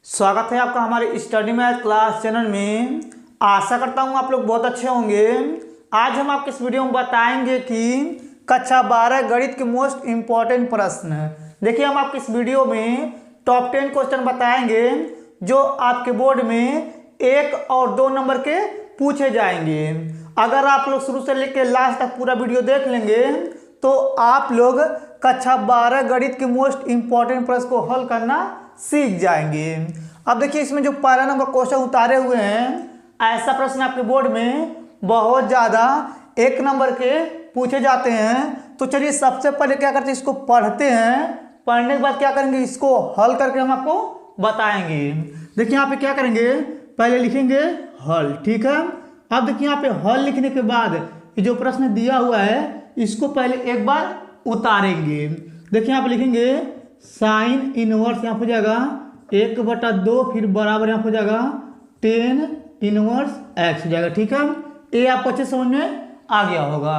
स्वागत है आपका हमारे स्टडी मैथ क्लास चैनल में। आशा करता हूँ आप लोग बहुत अच्छे होंगे। आज हम आपके इस वीडियो में बताएंगे कि कक्षा 12 गणित के मोस्ट इम्पॉर्टेंट प्रश्न। देखिए, हम आपके इस वीडियो में टॉप 10 क्वेश्चन बताएंगे जो आपके बोर्ड में 1 और 2 नंबर के पूछे जाएंगे। अगर आप लोग शुरू से लेकर लास्ट तक पूरा वीडियो देख लेंगे तो आप लोग कक्षा 12 गणित के मोस्ट इम्पॉर्टेंट प्रश्न को हल करना सीख जाएंगे। अब देखिए, इसमें जो पहला नंबर क्वेश्चन उतारे हुए हैं, ऐसा प्रश्न आपके बोर्ड में बहुत ज़्यादा 1 नंबर के पूछे जाते हैं। तो चलिए सबसे पहले क्या करते हैं, इसको पढ़ते हैं। पढ़ने के बाद क्या करेंगे, इसको हल करके हम आपको बताएंगे। देखिए यहाँ पे क्या करेंगे, पहले लिखेंगे हल, ठीक है। अब देखिए यहाँ पे हल लिखने के बाद ये जो प्रश्न दिया हुआ है इसको पहले एक बार उतारेंगे। देखिए यहाँ पे लिखेंगे साइन इनवर्स, यहाँ हो जाएगा 1/2, फिर बराबर यहाँ हो जाएगा 10 इनवर्स x हो जाएगा, ठीक है। ये आपको अच्छे समझ में आ गया होगा।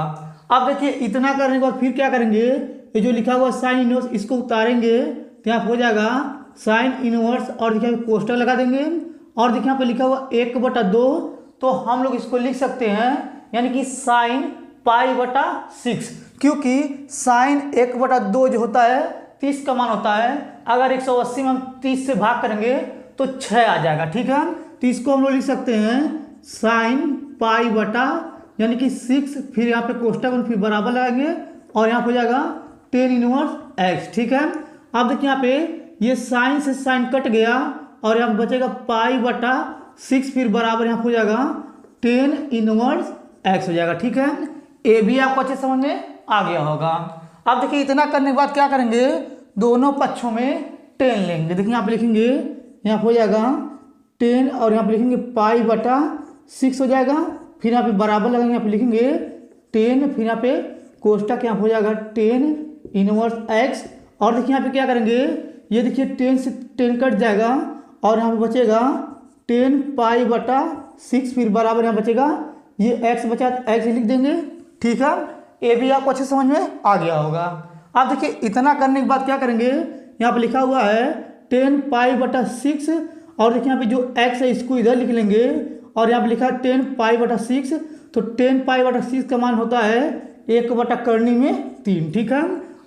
अब देखिए इतना करने के बाद फिर क्या करेंगे, ये जो लिखा हुआ साइन इनवर्स इसको उतारेंगे तो यहाँ हो जाएगा साइन इनवर्स, और देखिए कोष्टक लगा देंगे। और देखिए यहाँ पे लिखा हुआ 1/2, तो हम लोग इसको लिख सकते हैं यानी कि साइन π/6, क्योंकि साइन 1/2 जो होता है 30 का मान होता है। अगर 180 में हम 30 से भाग करेंगे तो 6 आ जाएगा, ठीक है। तो इसको हम लोग लिख सकते हैं साइन π यानी कि 6, फिर यहाँ पे कोष्टक में फिर बराबर लगाएंगे और यहाँ हो जाएगा 10 इनवर्स x, ठीक है। अब देखिए यहाँ पे ये साइन से साइन कट गया और यहाँ बचेगा π/6, फिर बराबर यहाँ हो जाएगा 10 इनवर्स x हो जाएगा, ठीक है। ये भी आपको अच्छे समझ में आ गया होगा। अब देखिए इतना करने के बाद क्या करेंगे, दोनों पक्षों में 10 लेंगे। देखिए यहाँ पे लिखेंगे, यहाँ हो जाएगा 10 और यहाँ पे लिखेंगे π/6 हो जाएगा, फिर यहाँ पे बराबर लगाएंगे, यहाँ पे लिखेंगे 10, फिर यहाँ पे कोष्टक यहाँ हो जाएगा 10 इनवर्स x। और देखिए यहाँ पे क्या करेंगे, ये देखिए 10 से 10 कट जाएगा और यहाँ पे बचेगा 10 π/6, फिर बराबर यहाँ बचेगा ये x बचा x लिख देंगे, ठीक है। ये भी आपको अच्छे समझ में आ गया होगा। अब देखिए इतना करने के बाद क्या करेंगे, यहाँ पे लिखा हुआ है 10 π/6, और देखिए यहाँ पे जो x है इसको इधर लिख लेंगे और यहाँ पे लिखा है 10 π/6, तो 10 π/6 का मान होता है 1/3, ठीक है।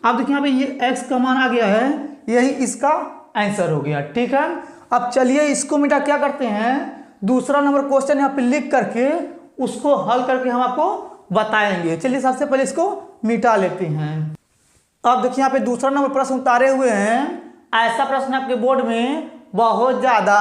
अब देखिए यहाँ पे ये x का मान आ गया है, यही इसका आंसर हो गया, ठीक है। अब चलिए इसको मिटा क्या करते हैं, दूसरा नंबर क्वेश्चन यहाँ पे लिख करके उसको हल करके हम आपको बताएंगे। चलिए सबसे पहले इसको मिटा लेते हैं। अब देखिए यहाँ पे दूसरा नंबर प्रश्न उतारे हुए हैं। ऐसा प्रश्न आपके बोर्ड में बहुत ज़्यादा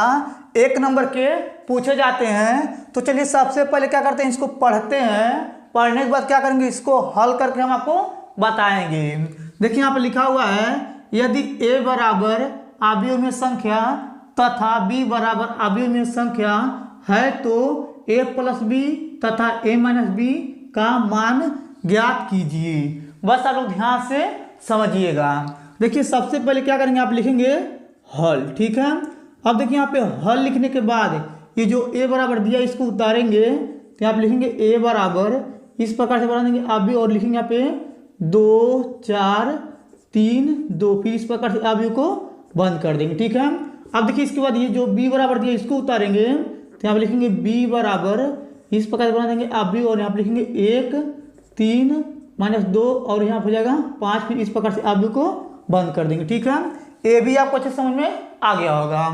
1 नंबर के पूछे जाते हैं। तो चलिए सबसे पहले क्या करते हैं, इसको पढ़ते हैं। पढ़ने के बाद क्या करेंगे, इसको हल करके हम आपको बताएंगे। देखिए यहाँ पे लिखा हुआ है, यदि a बराबर अवयव में संख्या तथा b बराबर अवयव में संख्या है तो a + b तथा a - b का मान ज्ञात कीजिए। बस आप लोग ध्यान से समझिएगा। देखिए सबसे पहले क्या करेंगे, आप लिखेंगे हल, ठीक है। अब देखिए यहाँ पे हल लिखने के बाद ये जो a बराबर दिया इसको उतारेंगे तो आप लिखेंगे a बराबर, इस प्रकार से बना देंगे अवयव और लिखेंगे यहाँ पे 2 4 3 2, फिर इस प्रकार से अवयव को बंद कर देंगे, ठीक है। अब देखिए इसके बाद ये जो b बराबर दिया इसको उतारेंगे तो यहाँ पे लिखेंगे b बराबर, इस प्रकार से बना देंगे अवयव और यहाँ पे लिखेंगे 1 3 -2 और यहाँ हो जाएगा 5, फिर इस प्रकार से अवयव को बंद कर देंगे, ठीक है। ये भी आपको अच्छे समझ में आ गया होगा।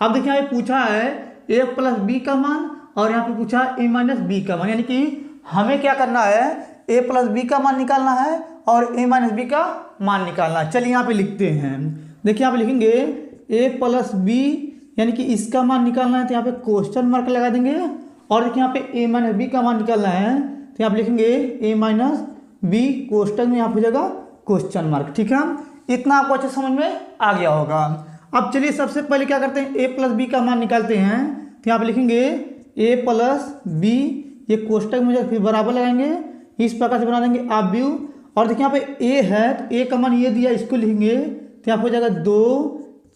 अब देखिए यहाँ पे पूछा है a + b का मान और यहाँ पे पूछा a - b का मान, यानी कि हमें क्या करना है, a + b का मान निकालना है और a - b का मान निकालना है। चलिए यहाँ पे लिखते हैं। देखिए यहाँ पे लिखेंगे a + b यानी कि इसका मान निकालना है तो यहाँ पे क्वेश्चन मार्क लगा देंगे, और देखिए यहाँ पे a - b का मान निकालना है तो यहाँ पे लिखेंगे a - b, कोष्टक में यहाँ हो जाएगा क्वेश्चन मार्क, ठीक है। इतना आपको अच्छे समझ में आ गया होगा। अब चलिए सबसे पहले क्या करते हैं, a + b का मान निकालते हैं तो यहाँ पे लिखेंगे a + b, ये कोष्टक में फिर बराबर लगाएंगे, इस प्रकार से बना देंगे अवयव। और देखिए यहाँ पे a है तो a का मान ये दिया, इसको लिखेंगे तो यहाँ हो जाएगा 2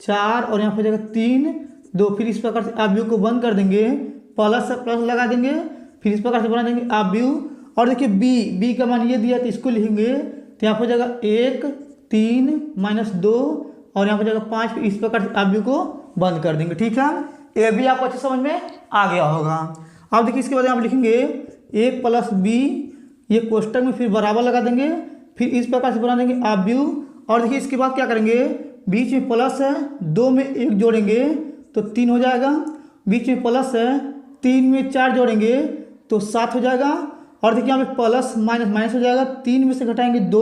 4 और यहाँ हो जाएगा 3 2, फिर इस प्रकार से अवयव को बंद कर देंगे, प्लस लगा देंगे, फिर इस प्रकार से बना देंगे अवयव। और देखिए b का मान ये दिया तो इसको लिखेंगे तो यहाँ हो जाएगा 1 3 -2 और यहाँ हो जाएगा 5, फिर इस प्रकार से अवयव को बंद कर देंगे। ठीक है, ये भी आपको अच्छे समझ में आ गया होगा। अब देखिए इसके बाद यहाँ पे लिखेंगे a प्लस बी, ये कोष्टक में फिर बराबर लगा देंगे, फिर इस प्रकार से बना देंगे आव्यूह। और देखिए इसके बाद क्या करेंगे, बीच में प्लस है, 2 में 1 जोड़ेंगे तो 3 हो जाएगा, बीच में प्लस है, 3 में 4 जोड़ेंगे तो 7 हो जाएगा। और देखिए यहाँ पे प्लस माइनस माइनस हो जाएगा, 3 में से घटाएंगे 2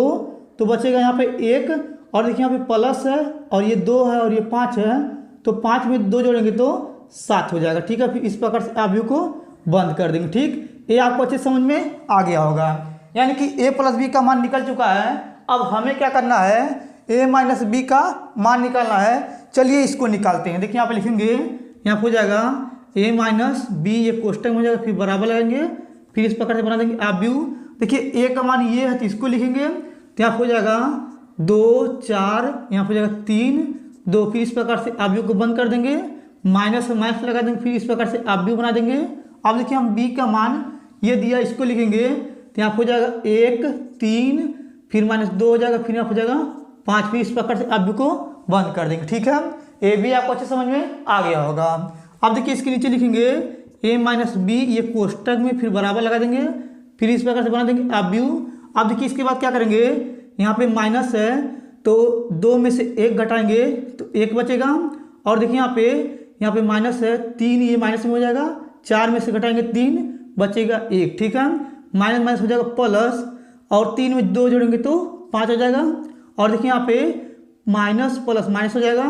तो बचेगा यहाँ पे 1। और देखिए यहाँ पे प्लस है और ये 2 है और ये 5 है, तो 5 में 2 जोड़ेंगे तो 7 हो जाएगा। ठीक है, फिर इस प्रकार से आव्यूह को बंद कर देंगे। ठीक, ये आपको अच्छे समझ में आ गया होगा। यानी कि a प्लस बी का मान निकल चुका है। अब हमें क्या करना है, a माइनस बी का मान निकालना है। चलिए इसको निकालते हैं। देखिए यहाँ पे लिखेंगे, यहाँ हो जाएगा a माइनस बी, ये कोष्टक में हो जाएगा, फिर बराबर लगाएंगे, फिर इस प्रकार से बना देंगे आव्यूह। देखिए a का मान ये है तो इसको लिखेंगे, तो यहाँ हो जाएगा 2 4, यहाँ हो जाएगा 3 2, फिर इस प्रकार से आव्यूह को बंद कर देंगे, माइनस माइनस लगा देंगे, फिर इस प्रकार से आव्यूह बना देंगे। अब देखिए हम b का मान ये दिया, इसको लिखेंगे, तो यहाँ हो जाएगा 1 3, फिर -2 हो जाएगा, फिर यहाँ हो जाएगा 5, फिर इस प्रकार से आव्यूह को बंद कर देंगे। ठीक है, ये भी आपको अच्छे समझ में आ गया होगा। अब देखिए इसके नीचे लिखेंगे a माइनस बी, ये कोष्टक में फिर बराबर लगा देंगे, फिर इस प्रकार से बना देंगे आव्यूह। अब देखिए इसके बाद क्या करेंगे, यहाँ पे माइनस है तो 2 में से 1 घटाएंगे तो 1 बचेगा। और देखिए यहाँ पे माइनस है, 3 ये माइनस में हो जाएगा, 4 में से घटाएंगे 3 बचेगा 1। ठीक है, माइनस माइनस हो जाएगा प्लस, और 3 में 2 जोड़ेंगे तो 5 हो जाएगा। और देखिए यहाँ पे माइनस प्लस माइनस हो जाएगा,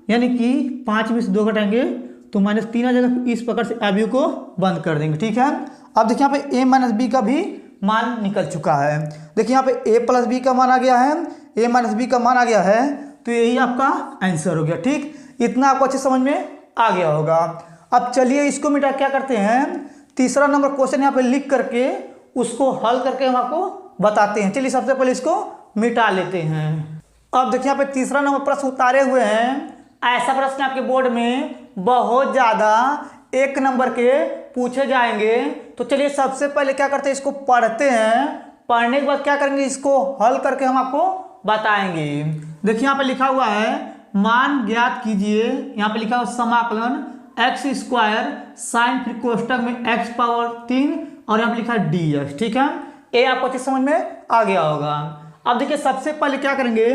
यानी कि 5 में से 2 घटाएंगे तो -3 आ जाएगा। इस प्रकार से आव्यूह को बंद कर देंगे। ठीक है, अब देखिए यहाँ पे a माइनस बी का भी मान निकल चुका है। देखिए यहाँ पे a प्लस बी का मान आ गया है, a माइनस बी का मान आ गया है, तो यही आपका आंसर हो गया। ठीक, इतना आपको अच्छे समझ में आ गया होगा। अब चलिए इसको मिटा क्या करते हैं, तीसरा नंबर क्वेश्चन यहाँ पे लिख करके उसको हल करके हम आपको बताते हैं। चलिए सबसे पहले इसको मिटा लेते हैं। अब देखिए यहाँ पे तीसरा नंबर प्रश्न उतारे हुए हैं। ऐसा प्रश्न आपके बोर्ड में बहुत ज़्यादा 1 नंबर के पूछे जाएंगे। तो चलिए सबसे पहले क्या करते हैं, इसको पढ़ते हैं, पढ़ने के बाद क्या करेंगे, इसको हल करके हम आपको बताएंगे। देखिए यहाँ पे लिखा हुआ है, मान ज्ञात कीजिए। यहाँ पे लिखा हुआ समाकलन x स्क्वायर साइन, फिर कोष्टक में x पावर 3 और यहाँ पे लिखा है dx। ठीक है, ये आपको अच्छे समझ में आ गया होगा। अब देखिए सबसे पहले क्या करेंगे,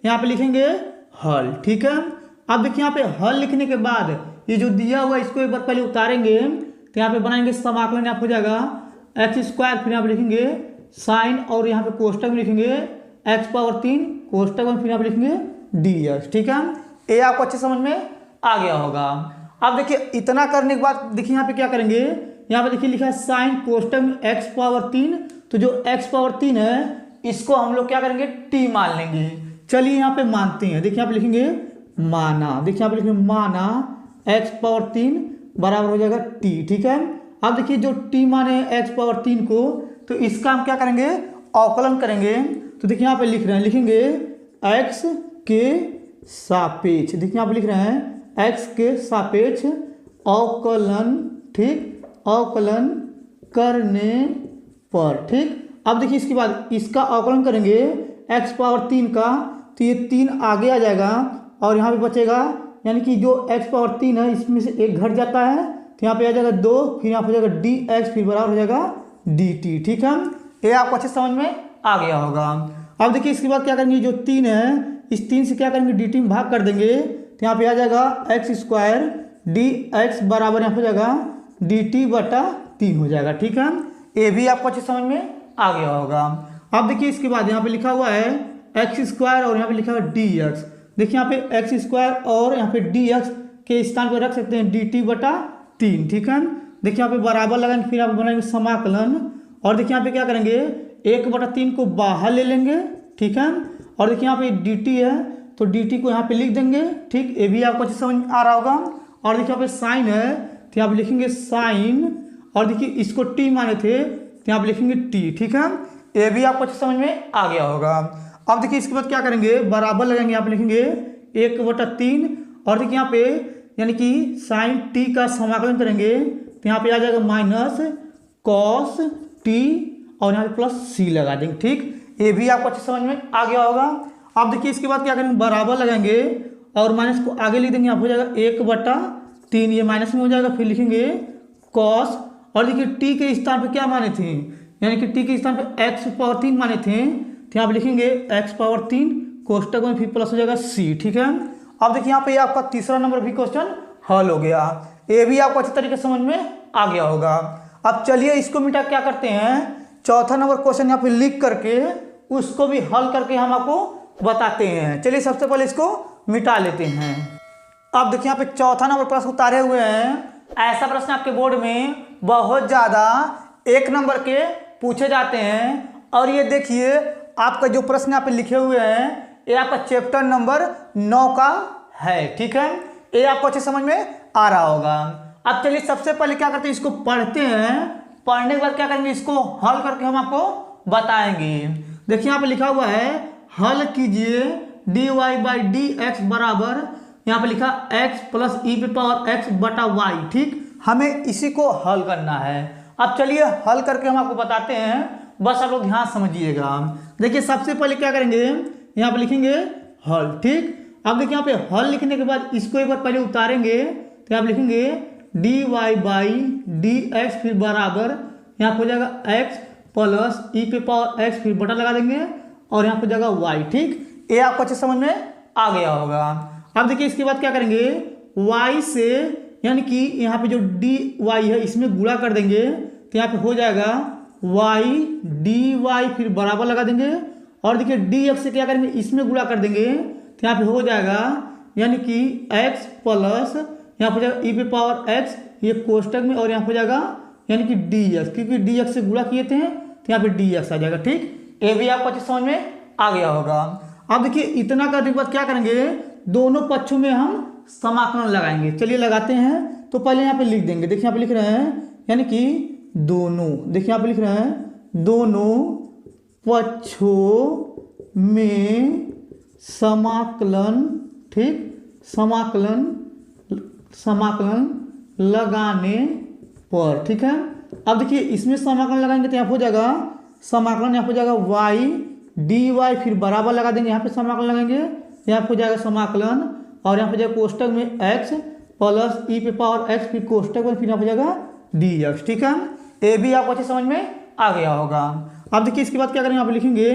यहाँ पे लिखेंगे हल। ठीक है, अब देखिए यहाँ पे हल लिखने के बाद ये जो दिया हुआ इसको एक बार पहले उतारेंगे, तो यहाँ पे बनाएंगे समाकलन, यहाँ हो जाएगा x स्क्वायर, फिर यहाँ पे लिखेंगे साइन, और यहाँ पे कोष्टक में लिखेंगे x पावर 3 कोष्टक में, फिर यहाँ पे लिखेंगे dx। ठीक है, ये आपको अच्छे समझ में आ गया होगा। अब देखिए इतना करने के बाद देखिए यहाँ पे क्या करेंगे, यहाँ पे देखिए लिखा है साइन कोष्टक में x पावर 3, तो जो x पावर 3 है इसको हम लोग क्या करेंगे, t मान लेंगे। चलिए यहाँ पे मानते हैं। देखिए यहाँ पे लिखेंगे माना, देखिए यहाँ पे लिखेंगे माना x पावर 3 बराबर हो जाएगा t। ठीक है, अब देखिए जो t माने x पावर 3 को, तो इसका हम क्या करेंगे, अवकलन करेंगे। तो देखिए यहाँ पे लिख रहे हैं, लिखेंगे x के सापेक्ष, देखिए यहाँ पे लिख रहे हैं x के सापेक्ष अवकलन। ठीक, अवकलन करने पर। ठीक, अब देखिए इसके बाद इसका अवकलन करेंगे x पावर 3 का, तो ये 3 आगे आ जाएगा और यहाँ पे बचेगा, यानी कि जो x पावर 3 है इसमें से 1 घट जाता है, तो यहाँ पे आ जाएगा 2, फिर यहाँ पे हो जाएगा dx, फिर बराबर हो जाएगा dt। ठीक है, ये आपको अच्छे समझ में आ गया होगा। अब देखिए इसके बाद क्या करेंगे, जो 3 है इस 3 से क्या करेंगे, dt में भाग कर देंगे, तो यहाँ पे आ जाएगा x स्क्वायर dx बराबर यहाँ हो जाएगा dt बटा 3 हो जाएगा। ठीक है, ये भी आपको अच्छे समझ में आ गया होगा। अब देखिए इसके बाद यहाँ पे लिखा हुआ है x स्क्वायर और यहाँ पे लिखा हुआ है dx। देखिए यहाँ पे x स्क्वायर और यहाँ पे dx के स्थान पर रख सकते हैं dt बटा 3। ठीक है, देखिए यहाँ पे बराबर लगाएंगे, फिर यहाँ पे बनाएंगे समाकलन, और देखिए यहाँ पे क्या करेंगे, 1/3 को बाहर ले लेंगे। ठीक है, और देखिए यहाँ पे dt है तो dt को यहाँ पे लिख देंगे। ठीक, ये भी आपको अच्छे समझ में आ रहा होगा। और देखिए यहाँ पे साइन है तो यहाँ पे लिखेंगे साइन, और देखिए इसको t माने थे तो यहाँ पे लिखेंगे t। ठीक है, ये भी आपको अच्छे समझ में आ गया होगा। अब देखिए इसके बाद क्या करेंगे, बराबर लगाएंगे, यहाँ पे लिखेंगे 1/3, और देखिए यहाँ पे यानी कि साइन t का समाकलन करेंगे तो यहाँ पे आ जाएगा माइनस कॉस t, और यहाँ पे प्लस c लगा देंगे। ठीक, ये भी आपको अच्छे समझ में आ गया होगा। अब देखिए इसके बाद क्या करेंगे, बराबर लगाएंगे, और माइनस को आगे लिख देंगे, यहाँ हो जाएगा 1/3, ये माइनस में हो जाएगा। फिर लिखेंगे कॉस, और देखिए टी के स्थान पे क्या माने थे, यानी कि टी के स्थान पे x⁻3 माने थे, तो यहाँ पे लिखेंगे x⁻3 कोष्टक में, फिर प्लस हो जाएगा c। ठीक है, अब देखिए यहाँ पे आपका तीसरा नंबर भी क्वेश्चन हल हो गया। ये भी आपको अच्छी तरीके से समझ में आ गया होगा। अब चलिए इसको मिटा क्या करते हैं, चौथा नंबर क्वेश्चन यहाँ पे लिख करके उसको भी हल करके हम आपको बताते हैं। चलिए सबसे पहले इसको मिटा लेते हैं। अब देखिए यहाँ पे चौथा नंबर प्रश्न उतारे हुए हैं। ऐसा प्रश्न आपके बोर्ड में बहुत ज़्यादा 1 नंबर के पूछे जाते हैं। और ये देखिए आपका जो प्रश्न यहाँ पे लिखे हुए हैं ये आपका चैप्टर नंबर 9 का है। ठीक है, ये आपको अच्छे समझ में आ रहा होगा। अब चलिए सबसे पहले क्या करते हैं, इसको पढ़ते हैं। पढ़ने के बाद क्या करेंगे, इसको हल करके हम आपको बताएंगे। देखिए यहाँ पे लिखा हुआ है हल कीजिए dy/dx बराबर, यहाँ पे लिखा x + e⁻x/y। ठीक, हमें इसी को हल करना है। अब चलिए हल करके हम आपको बताते हैं, बस आप लोग ध्यान समझिएगा। देखिए सबसे पहले क्या करेंगे, यहाँ पे लिखेंगे हल। ठीक, अब देखिए यहाँ पे हल लिखने के बाद इसको एक बार पहले उतारेंगे, तो यहाँ पे लिखेंगे dy/dx, फिर बराबर यहाँ पे हो जाएगा x + e⁻x, फिर बटा लगा देंगे और यहाँ पे हो जाएगा y। ठीक, ये आपको अच्छे समझ में आ गया होगा। अब देखिए इसके बाद क्या करेंगे, y से यानी कि यहाँ पे जो dy है इसमें गुणा कर देंगे, तो यहाँ पे हो जाएगा y dy, फिर बराबर लगा देंगे। और देखिए dx से क्या करेंगे, इसमें गुणा कर देंगे, तो यहाँ पे हो जाएगा यानी कि x प्लस यहाँ पे जाएगा e⁻x, ये कोष्टक में, और यहाँ पे जाएगा यानी कि dx, क्योंकि dx से गुणा किए थे तो यहाँ पे dx आ जाएगा। ठीक, ये भी आपको अच्छे समझ में आ गया होगा। अब देखिए इतना करने के बाद क्या करेंगे, दोनों पक्षों में हम समाकलन लगाएंगे। चलिए लगाते हैं। तो पहले यहाँ पे लिख देंगे, देखिए यहाँ पे लिख रहे हैं यानी कि दोनों, देखिए यहाँ पे लिख रहे हैं दोनों पक्षों में समाकलन। ठीक, समाकलन लगाने पर। ठीक है, अब देखिए इसमें समाकलन लगाएंगे तो यहाँ हो जाएगा समाकलन, यहाँ हो जाएगा y dy, फिर बराबर लगा देंगे, यहाँ पे समाकलन लगाएंगे, यहाँ हो जाएगा समाकलन, और यहाँ पे जाएगा कोष्टक में x + e⁻x, फिर कोष्टक में, फिर यहाँ हो जाएगा dx। ठीक है, ये भी आपको अच्छे समझ में आ गया होगा। अब देखिए इसके बाद क्या करेंगे, यहाँ पे लिखेंगे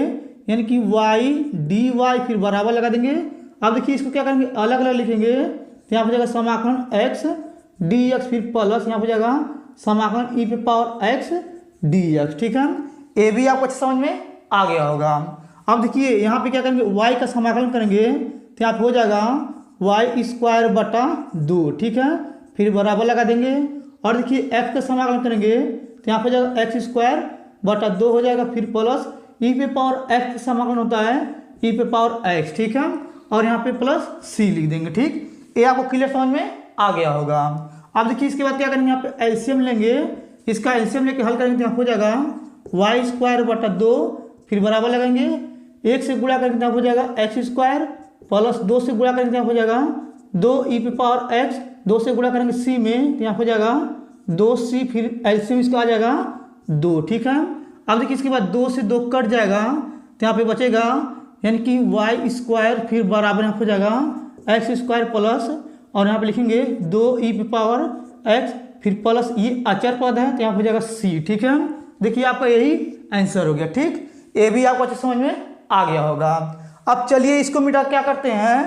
यानी कि y dy, फिर बराबर लगा देंगे। अब देखिए इसको क्या करेंगे, अलग अलग लिखेंगे, तो यहाँ पे जाएगा समाकलन x dx, फिर प्लस यहाँ पे जाएगा समाकलन e⁻x dx। ठीक है, ये भी आपको अच्छे समझ में आ गया होगा। अब देखिए यहाँ पे क्या करेंगे, y का समाकलन करेंगे, तो यहाँ पे हो जाएगा y²/2। ठीक है, फिर बराबर लगा देंगे। और देखिए x का समाकलन करेंगे, तो यहाँ पे जाएगा x²/2 हो जाएगा, फिर प्लस e⁻x का समाकलन होता है e⁻x। ठीक है, और यहाँ पे प्लस c लिख देंगे। ठीक, ये आपको क्लियर समझ में आ गया होगा। अब देखिए इसके बाद क्या करेंगे, यहाँ पे एलसीएम लेंगे, इसका एलसीएम लेके हल करेंगे, तो यहाँ हो जाएगा y²/2, फिर बराबर लगाएंगे, 1 से गुणा करेंगे तो हो जाएगा x² प्लस 2 से गुणा करेंगे तो हो जाएगा 2e⁻x, 2 से गुणा करेंगे c में, तो यहाँ हो जाएगा 2c, फिर एलसीएम इसका आ जाएगा 2। ठीक है, अब देखिए इसके बाद 2 से 2 कट जाएगा, तो यहाँ पे बचेगा यानी कि y², फिर बराबर यहाँ हो जाएगा x² प्लस, और यहाँ पे लिखेंगे 2e⁻x, फिर प्लस ये अचर पद है तो यहाँ हो जाएगा c। ठीक है, देखिए आपका यही आंसर हो गया। ठीक, ये भी आपको अच्छे समझ में आ गया होगा। अब चलिए इसको मिटा क्या करते हैं,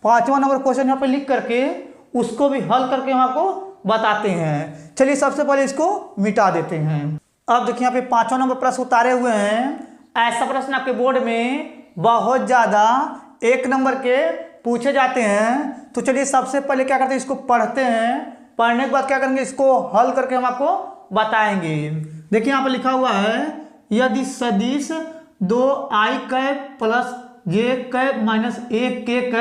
5वां नंबर क्वेश्चन यहाँ पे लिख करके उसको भी हल करके हम आपको बताते हैं। चलिए सबसे पहले इसको मिटा देते हैं। अब देखिए यहाँ पे 5वां नंबर प्रश्न उतारे हुए हैं। ऐसा प्रश्न आपके बोर्ड में बहुत ज़्यादा 1 नंबर के पूछे जाते हैं। तो चलिए सबसे पहले क्या करते हैं, इसको पढ़ते हैं। पढ़ने के बाद क्या करेंगे, इसको हल करके हम आपको बताएंगे। देखिए यहाँ पे लिखा हुआ है यदि सदिश 2i² + j² - 1k²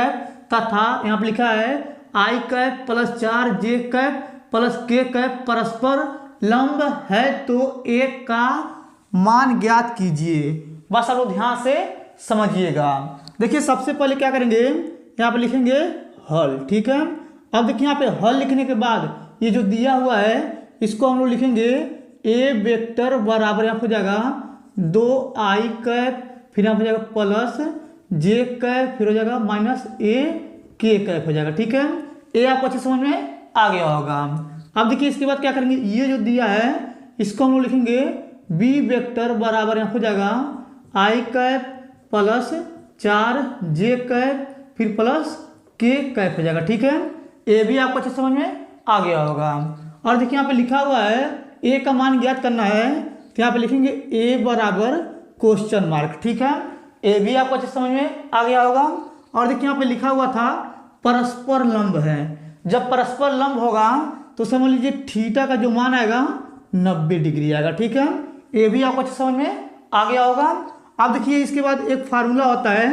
तथा यहाँ पे लिखा है i² + 4j² + k² परस्पर लंब है तो एक का मान ज्ञात कीजिए। बस आप लोग ध्यान से समझिएगा। देखिए सबसे पहले क्या करेंगे, यहाँ पे लिखेंगे हल। ठीक है, अब देखिए यहाँ पे हल लिखने के बाद ये जो दिया हुआ है इसको हम लोग लिखेंगे a वेक्टर बराबर यहाँ हो जाएगा 2i², फिर यहाँ हो जाएगा प्लस j², फिर हो जाएगा -a के कैप हो जाएगा। ठीक है, ये आपको अच्छे समझ में आ गया होगा। अब देखिए इसके बाद क्या करेंगे, ये जो दिया है इसको हम लोग लिखेंगे बी वेक्टर बराबर यहाँ हो जाएगा आई कैप प्लस 4 जे कैप फिर प्लस के कैप हो जाएगा। ठीक है, ये भी आपको अच्छे समझ में आ गया होगा। और देखिए यहाँ पे लिखा हुआ है ए का मान ज्ञात करना है, तो यहाँ पे लिखेंगे ए बराबर क्वेश्चन मार्क। ठीक है, ए भी आपको अच्छे समझ में आ गया होगा। और देखिए यहाँ पे लिखा हुआ था परस्पर लंब है, जब परस्पर लंब होगा तो समझ लीजिए थीटा का जो मान आएगा 90 डिग्री आएगा। ठीक है, ये भी आपको अच्छे समझ में आ गया होगा। अब देखिए इसके बाद एक फार्मूला होता है,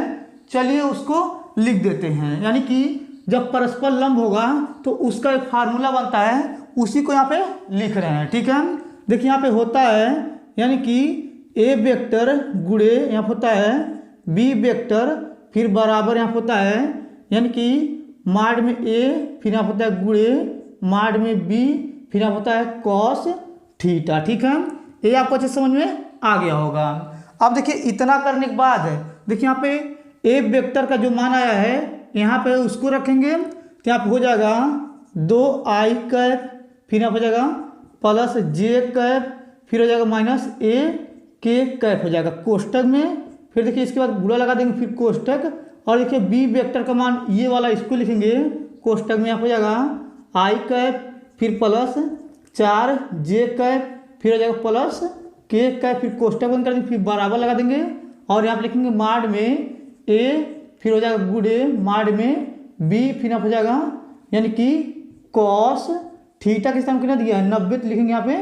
चलिए उसको लिख देते हैं। यानी कि जब परस्पर लंब होगा तो उसका एक फार्मूला बनता है, उसी को यहाँ पे लिख रहे हैं। ठीक है, देखिए यहाँ पे होता है यानी कि ए वेक्टर गुणे यहाँ होता है बी वेक्टर फिर बराबर यहाँ होता है यानी कि माड में ए फिर यहाँ होता है गुणे माड में बी फिर यहाँ होता है कॉस थीटा। ठीक है, ये आपको अच्छे समझ में आ गया होगा। अब देखिए इतना करने के बाद देखिए यहाँ पे ए वेक्टर का जो मान आया है यहाँ पे उसको रखेंगे, तो यहाँ पे हो जाएगा 2i कैप फिर यहाँ हो जाएगा प्लस जे कैप फिर हो जाएगा माइनस ए के कैप हो जाएगा कोष्टक में। फिर देखिए इसके बाद गुणा लगा देंगे फिर कोष्टक, और देखिए बी वेक्टर का मान ये वाला इसको लिखेंगे कोष्टक में, यहाँ हो जाएगा आई कैप फिर प्लस 4 जे कैप फिर हो जाएगा प्लस के कैप फिर कोष्टक बंद कर देंगे फिर बराबर लगा देंगे, और यहाँ पे लिखेंगे माड में ए फिर हो जाएगा गुणे माड में बी फिर यहाँ हो जाएगा यानी कि कॉस थीटा किस टाइम कितना दिया है 90, तो लिखेंगे यहाँ पे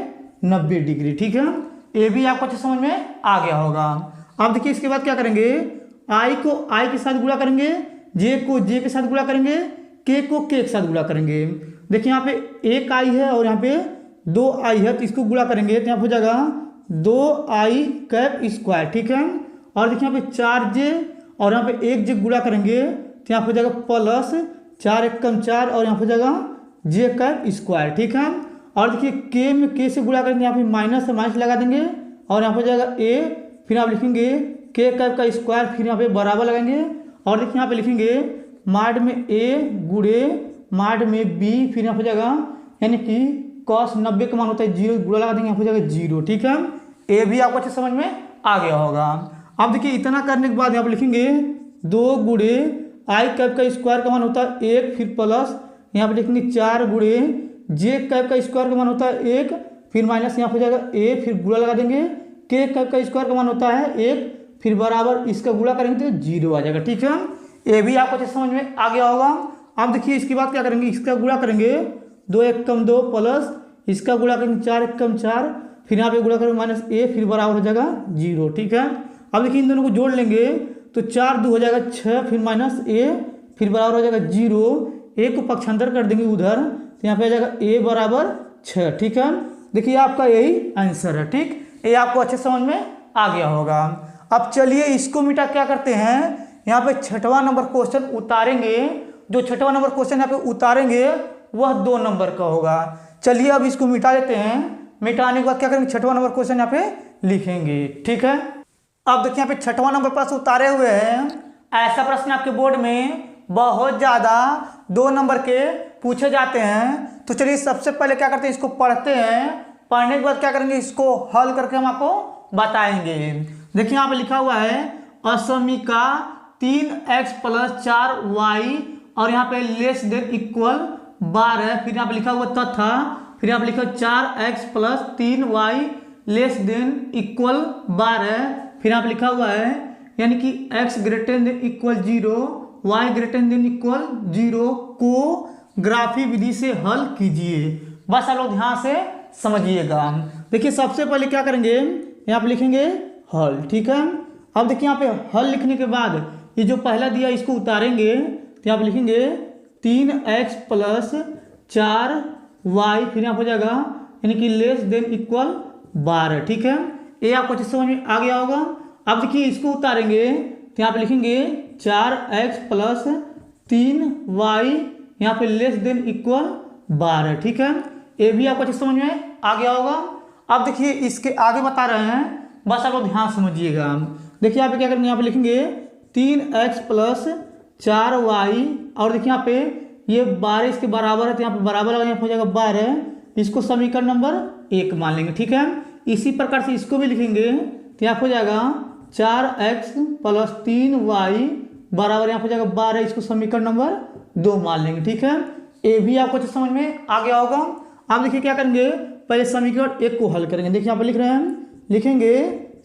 90 डिग्री। ठीक है, ये भी आपको अच्छे समझ में आ गया होगा। अब देखिए इसके बाद क्या करेंगे, आई को आई के साथ गुणा करेंगे, जे को जे के साथ गुणा करेंगे, के को के के साथ गुणा करेंगे। देखिए यहाँ पे एक आई है और यहाँ पे 2 आई है, तो इसको गुणा करेंगे तो यहाँ हो जाएगा 2i कैप स्क्वायर। ठीक है, और देखिए यहाँ पे 4j और यहाँ पे 1j गुणा करेंगे तो यहाँ हो जाएगा प्लस 4 एकम 4 और यहाँ हो जाएगा जे कैप स्क्वायर। ठीक है, और देखिए के में के से गुणा करेंगे यहाँ पे माइनस से माइनस लगा देंगे और यहाँ हो जाएगा ए फिर आप लिखेंगे के कैप का स्क्वायर फिर यहाँ पे बराबर लगाएंगे, और देखिए यहाँ पे लिखेंगे माड में ए गुणे माड में बी फिर यहाँ हो जाएगा यानी कि कॉस 90 का मान होता है 0, गुणा लगा देंगे यहाँ हो जाएगा 0। ठीक है, ए भी आपको अच्छे समझ में आ गया होगा। अब देखिए इतना करने के बाद यहाँ पे लिखेंगे 2 गुणे आई कैप का स्क्वायर का मान होता है 1 फिर प्लस यहाँ पे लिखेंगे 4 गुणे जे कैप का स्क्वायर का मान होता है 1 फिर माइनस यहाँ हो जाएगा ए फिर गुणा लगा देंगे के कैप का स्क्वायर का मान होता है 1 फिर बराबर इसका गुणा करेंगे तो 0 आ जाएगा। ठीक है, ये भी आपको अच्छे समझ में आ गया होगा। अब देखिए इसके बाद क्या करेंगे, इसका गुणा करेंगे 2 एकम 2 प्लस इसका गुणा करेंगे 4 एकम 4 फिर यहाँ पे गुणा करेंगे माइनस ए फिर बराबर हो जाएगा 0। ठीक है, अब देखिए इन दोनों को जोड़ लेंगे तो 4 2 हो जाएगा 6 फिर माइनस ए फिर बराबर हो जाएगा 0, ए को पक्षांतर कर देंगे उधर तो यहाँ पे आ जाएगा ए बराबर 6। ठीक है, देखिए आपका यही आंसर है। ठीक, ये आपको अच्छे समझ में आ गया होगा। अब चलिए इसको मिटा क्या करते हैं, यहाँ पे 6वां नंबर क्वेश्चन उतारेंगे। जो 6वां नंबर क्वेश्चन यहाँ पे उतारेंगे वह 2 नंबर का होगा। चलिए अब इसको मिटा देते हैं, मिटाने के बाद क्या करेंगे 6वां नंबर क्वेश्चन यहाँ पे लिखेंगे। ठीक है, अब देखिए यहाँ पे 6वां नंबर प्रश्न उतारे हुए हैं। ऐसा प्रश्न आपके बोर्ड में बहुत ज़्यादा 2 नंबर के पूछे जाते हैं। तो चलिए सबसे पहले क्या करते हैं, इसको पढ़ते हैं, पढ़ने के बाद क्या करेंगे इसको हल करके हम आपको बताएंगे। देखिए यहाँ पे लिखा हुआ है असमीका 3x + 4y और यहाँ पे लेस देन इक्वल 12, फिर यहाँ पे लिखा हुआ तथा फिर यहाँ पे लिखा 4x + 3y less than equal 12, फिर यहाँ पे लिखा हुआ है यानी कि x greater than equal 0 y greater than equal 0 को ग्राफी विधि से हल कीजिए। बस आप लोग ध्यान से समझिएगा। देखिए सबसे पहले क्या करेंगे, यहाँ पे लिखेंगे हल। ठीक है, अब देखिए यहाँ पे हल लिखने के बाद ये जो पहला दिया इसको उतारेंगे तो यहाँ पे लिखेंगे 3x + 4y फिर यहाँ हो जाएगा यानी कि लेस देन इक्वल 12। ठीक है, ये आपको अच्छे समझ में आ गया होगा। अब देखिए इसको उतारेंगे तो यहाँ पे लिखेंगे 4x + 3y यहाँ पे लेस देन इक्वल 12। ठीक है, ये भी आपको अच्छे समझ में आ गया होगा। अब देखिए इसके आगे बता रहे हैं, बस आप लोग ध्यान समझिएगा। देखिए यहाँ पे क्या करेंगे, यहाँ पे लिखेंगे 3x + 4y और देखिए यहाँ पे ये 12 इसके बराबर है, तो यहाँ पे बराबर लगा, यहाँ पे हो जाएगा 12, इसको समीकरण नंबर 1 मान लेंगे। ठीक है, इसी प्रकार से इसको भी लिखेंगे, तो यहाँ पे हो जाएगा 4x + 3y बराबर यहाँ पे हो जाएगा 12, इसको समीकरण नंबर 2 मान लेंगे। ठीक है, ये भी आपको अच्छे समझ में आ गया होगा। अब देखिए क्या करेंगे, पहले समीकरण 1 को हल करेंगे। देखिए यहाँ पे लिख रहे हैं, लिखेंगे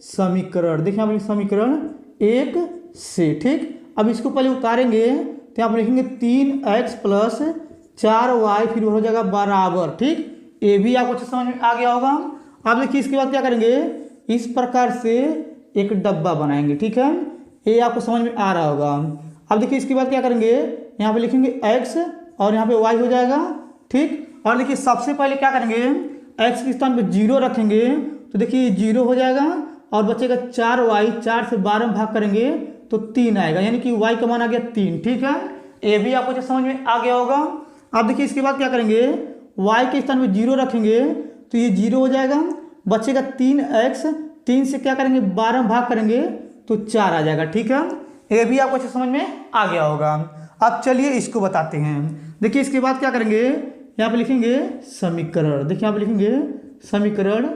समीकरण, देखिए यहाँ पे समीकरण 1 से। ठीक, अब इसको पहले उतारेंगे, तो यहाँ पर लिखेंगे 3x + 4y फिर हो जाएगा बराबर। ठीक, ये भी आपको अच्छे समझ में आ गया होगा। अब देखिए इसके बाद क्या करेंगे, इस प्रकार से एक डब्बा बनाएंगे। ठीक है, ये आपको समझ में आ रहा होगा। अब देखिए इसके बाद क्या करेंगे, यहाँ पे लिखेंगे x और यहाँ पे y हो जाएगा। ठीक, और देखिए सबसे पहले क्या करेंगे, x के स्थान पे 0 रखेंगे, तो देखिए 0 हो जाएगा और बचेगा 4y, 4 से 12 में भाग करेंगे तो 3 आएगा, यानी कि y का मान आ गया 3। ठीक है, ये भी आपको समझ में आ गया होगा। अब देखिए इसके बाद क्या करेंगे, y के स्थान पे 0 रखेंगे, तो ये 0 हो जाएगा, बचेगा 3x, 3 से क्या करेंगे 12 में भाग करेंगे तो 4 आ जाएगा। ठीक है, ये भी आपको अच्छे समझ में आ गया होगा। अब चलिए इसको बताते हैं। देखिए इसके बाद क्या करेंगे, यहाँ पे लिखेंगे समीकरण, देखिए यहाँ पे लिखेंगे समीकरण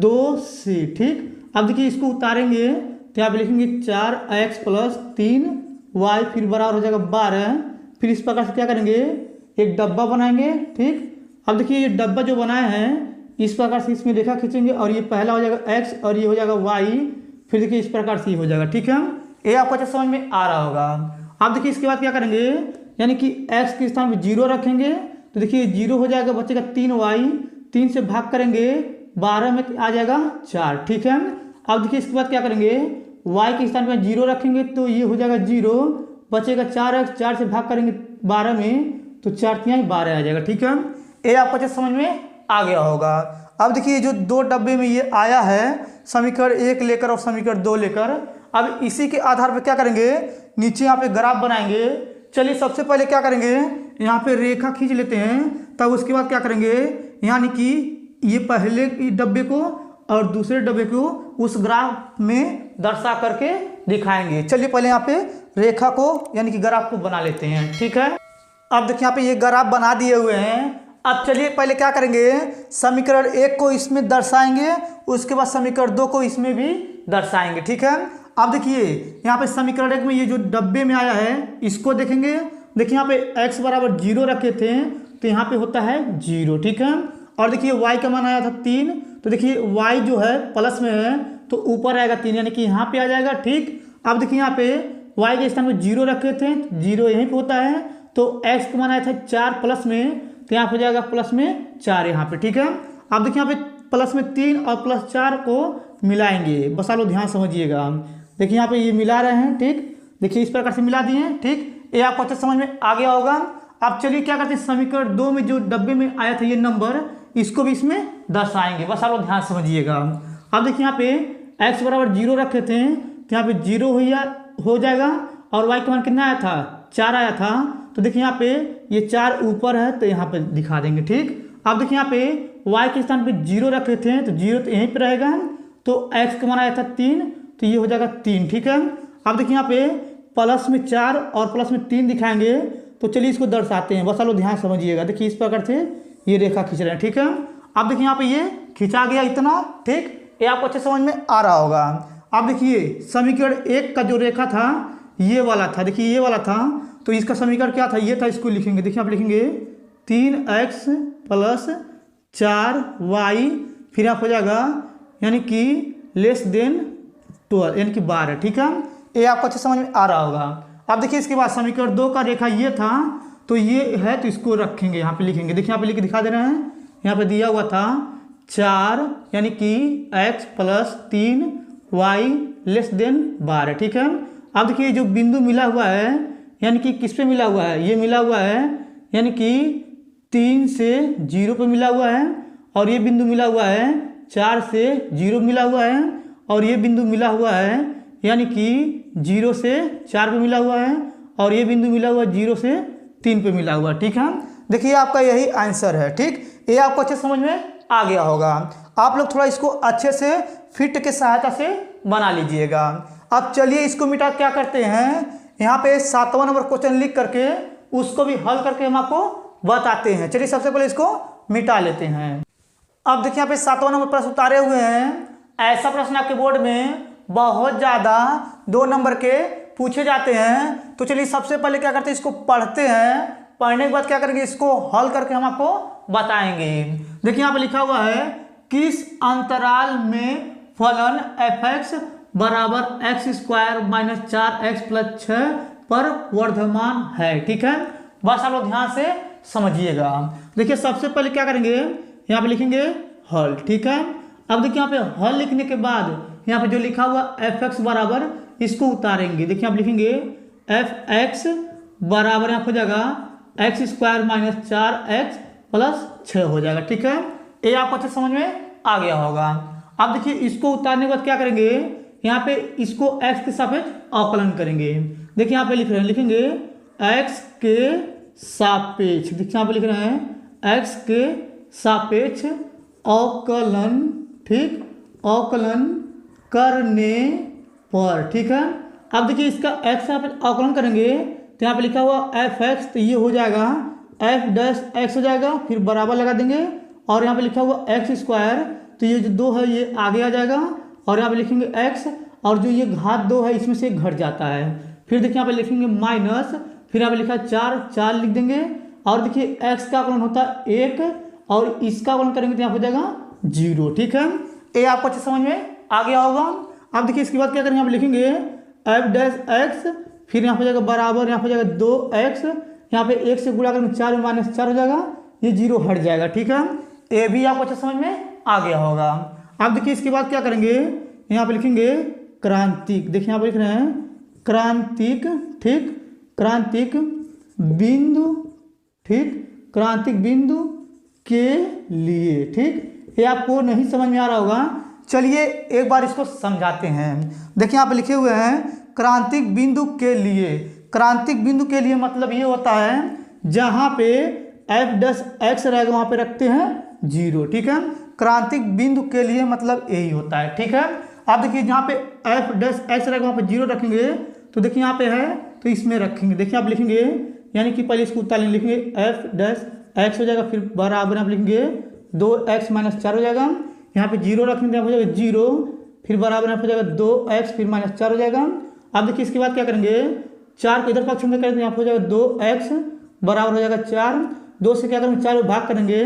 2 से। ठीक, अब देखिए इसको उतारेंगे, तो यहाँ पे लिखेंगे 4x + 3y फिर बराबर हो जाएगा 12, फिर इस प्रकार से क्या करेंगे, एक डब्बा बनाएंगे। ठीक, अब देखिए ये डब्बा जो बनाए हैं इस प्रकार से इसमें रेखा खींचेंगे और ये पहला हो जाएगा x और ये हो जाएगा y, फिर देखिए इस प्रकार से ये हो जाएगा। ठीक है, ये आपको अच्छा समझ में आ रहा होगा। अब देखिए इसके बाद क्या करेंगे, यानी कि x के स्थान पे 0 रखेंगे, तो देखिए 0 हो जाएगा, बचेगा 3y, 3 से भाग करेंगे 12 में आ जाएगा 4। ठीक है, अब देखिए इसके बाद क्या करेंगे, y के स्थान पे 0 रखेंगे, तो ये हो जाएगा 0, बचेगा 4x, 4 से भाग करेंगे 12 में तो 4 × 12 आ जाएगा। ठीक है, ये आपको अच्छे समझ में आ गया होगा। अब देखिए जो 2 डब्बे में ये आया है, समीकरण 1 लेकर और समीकरण 2 लेकर, अब इसी के आधार पर क्या करेंगे, नीचे यहाँ पे ग्राफ बनाएंगे। चलिए सबसे पहले क्या करेंगे, यहाँ पे रेखा खींच लेते हैं, तब उसके बाद क्या करेंगे, यानी कि ये पहले डब्बे को और दूसरे डब्बे को उस ग्राफ में दर्शा करके दिखाएंगे। चलिए पहले यहाँ पे रेखा को यानी कि ग्राफ को बना लेते हैं। ठीक है, अब देखिए यहाँ पे ये ग्राफ बना दिए हुए हैं। अब चलिए पहले क्या करेंगे, समीकरण 1 को इसमें दर्शाएंगे, उसके बाद समीकरण 2 को इसमें भी दर्शाएंगे। ठीक है, अब देखिए यहाँ पे समीकरण 1 में ये जो डब्बे में आया है इसको देखेंगे। देखिए यहाँ पे x = 0 रखे थे, तो यहाँ पे होता है 0। ठीक है, और देखिए y का मान आया था 3, तो देखिए y जो है प्लस में है तो ऊपर आएगा 3, यानी कि यहाँ पे आ जाएगा। ठीक, अब देखिए यहाँ पे y के स्थान पे 0 रखे थे, 0 यहीं पे होता है, तो x का मान आया था 4 प्लस में, तो यहाँ पे हो जाएगा प्लस में 4 यहाँ पे। ठीक है, अब देखिए यहाँ पे प्लस में 3 और प्लस 4 को मिलाएंगे, बस आप लोग ध्यान समझिएगा। देखिए यहाँ पे ये मिला रहे हैं। ठीक, देखिए इस प्रकार से मिला दिए हैं। ठीक, ये आपको अच्छे समझ में आ गया होगा। अब चलिए क्या करते हैं, समीकरण 2 में जो डब्बे में आया था ये नंबर, इसको भी इसमें दर्शाएंगे, बस आप लोग ध्यान समझिएगा। अब देखिए यहाँ पे x = 0 रखे थे, तो यहाँ पे 0 हो जाएगा और y का मान कितना आया था, 4 आया था, तो देखिए यहाँ पे ये 4 ऊपर है तो यहाँ पे दिखा देंगे। ठीक, अब देखिए यहाँ पे y के स्थान पे 0 रखे थे, तो 0 तो यहीं पे रहेगा, तो x का मान आया था 3, तो ये हो जाएगा 3। ठीक है, अब देखिए यहाँ पे प्लस में 4 और प्लस में 3 दिखाएंगे, तो चलिए इसको दर्शाते हैं, बस आप लोग ध्यान समझिएगा। देखिए इस प्रकार से ये रेखा खींच रहे हैं। ठीक है, अब देखिए यहाँ पे ये खींचा गया इतना। ठीक, ये आपको अच्छे समझ में आ रहा होगा। अब देखिए समीकरण 1 का जो रेखा था ये वाला था, देखिए ये वाला था, तो इसका समीकरण क्या था, ये था, इसको लिखेंगे। देखिए आप लिखेंगे 3x + 4y फिर आप हो जाएगा यानी कि <12 यानी कि 12। ठीक है, ये आपको अच्छे समझ में आ रहा होगा। अब देखिए इसके बाद समीकरण 2 का रेखा ये था, तो ये है, तो इसको रखेंगे, यहाँ पे लिखेंगे। देखिए यहाँ पे लिख के दिखा दे रहे हैं, यहाँ पे दिया हुआ था 4 यानी कि x + 3y < 12। ठीक है, अब देखिए जो बिंदु मिला हुआ है यानी कि किस पे मिला हुआ है, ये मिला हुआ है यानी कि 3 से 0 पे मिला हुआ है, और ये बिंदु मिला हुआ है 4 से 0 मिला हुआ है, और ये बिंदु मिला हुआ है यानी कि 0 से 4 पे मिला हुआ है, और ये बिंदु मिला हुआ है 0 से 3 पे मिला हुआ। ठीक है, देखिए आपका यही आंसर है। ठीक, ये आपको अच्छे समझ में आ गया होगा। आप लोग थोड़ा इसको अच्छे से फिट के सहायता से बना लीजिएगा। अब चलिए इसको मिटा क्या करते हैं, यहाँ पे 7वां नंबर क्वेश्चन लिख करके उसको भी हल करके हम आपको बताते हैं। चलिए सबसे पहले इसको मिटा लेते हैं। अब देखिए यहाँ पे 7वां नंबर प्रश्न उतारे हुए हैं। ऐसा प्रश्न आपके बोर्ड में बहुत ज़्यादा 2 नंबर के पूछे जाते हैं। तो चलिए सबसे पहले क्या करते हैं, इसको पढ़ते हैं। पढ़ने के बाद क्या करेंगे, इसको हल करके हम आपको बताएंगे। देखिए यहाँ पे लिखा हुआ है, किस अंतराल में फलन f(x) बराबर x² माइनस 4x प्लस 6 पर वर्धमान है। ठीक है, बस आप लोग ध्यान से समझिएगा। देखिए सबसे पहले क्या करेंगे, यहाँ पे लिखेंगे हल। ठीक है, अब देखिए यहाँ पे हल लिखने के बाद यहाँ पे जो लिखा हुआ f(x) बराबर, इसको उतारेंगे। देखिए आप लिखेंगे f(x) बराबर यहाँ हो जाएगा x² माइनस 4x प्लस 6 हो जाएगा। ठीक है, ये आपको अच्छे समझ में आ गया होगा। अब देखिए इसको उतारने के बाद क्या करेंगे, यहाँ पे इसको x के सापेक्ष अवकलन करेंगे। देखिए यहाँ पे लिख रहे हैं, लिखेंगे x के सापेक्ष। देखिए यहाँ पे लिख रहे हैं x के सापेक्ष अवकलन। ठीक, अवकलन करने पर। ठीक है, अब देखिए इसका x सापेक्ष अवकलन करेंगे तो यहाँ पे लिखा हुआ f(x), तो ये हो जाएगा f'(x) हो जाएगा, फिर बराबर लगा देंगे। और यहाँ पे लिखा हुआ x², तो ये जो 2 है ये आगे आ जाएगा। और यहाँ पे लिखेंगे x, और जो ये घात 2 है इसमें से घट जाता है। फिर देखिए यहाँ पे लिखेंगे माइनस, फिर यहाँ पे लिखा 4 लिख देंगे। और देखिए x का अवकलन होता है 1, और इसका अवकलन करेंगे तो यहाँ हो जाएगा 0। ठीक है, ये आपको अच्छे समझ में आ गया होगा। अब देखिए इसके बाद क्या करेंगे, यहाँ पे लिखेंगे f'(x), फिर यहाँ हो जाएगा बराबर, यहाँ हो जाएगा 2x, यहाँ पे 1 से गुणा करेंगे 4 में माइनस 4 हो जाएगा, ये 0 हट जाएगा। ठीक है, ये भी आपको अच्छा समझ में आ गया होगा। अब देखिए इसके बाद क्या करेंगे, यहाँ पे लिखेंगे क्रांतिक। देखिए यहाँ पे लिख रहे हैं क्रांतिक। ठीक, क्रांतिक बिंदु। ठीक, क्रांतिक बिंदु के लिए। ठीक, ये आपको नहीं समझ में आ रहा होगा, चलिए एक बार इसको समझाते हैं। देखिए यहाँ पे लिखे हुए हैं क्रांतिक बिंदु के लिए। क्रांतिक बिंदु के लिए मतलब ये होता है जहाँ पे f'(x) रहेगा वहाँ पे रखते हैं 0। ठीक है, क्रांतिक बिंदु के लिए मतलब यही होता है। ठीक है, अब देखिए जहाँ पे f'(x) रहेगा वहाँ पे 0 रखेंगे, तो देखिए यहाँ पे है तो इसमें रखेंगे। देखिए आप लिखेंगे, यानी कि पहले इसको उतार लिखेंगे f'(x) हो जाएगा, फिर बराबर आप लिखेंगे 2x माइनस 4 हो जाएगा। यहाँ पे 0 रखेंगे, यहाँ हो जाएगा 0, फिर बराबर यहाँ हो जाएगा 2x, फिर माइनस 4 हो जाएगा। अब देखिए इसके बाद क्या करेंगे, 4 को इधर पक्ष में करेंगे, यहाँ हो जाएगा 2x बराबर हो जाएगा 4। 2 से क्या करेंगे, 4 में भाग करेंगे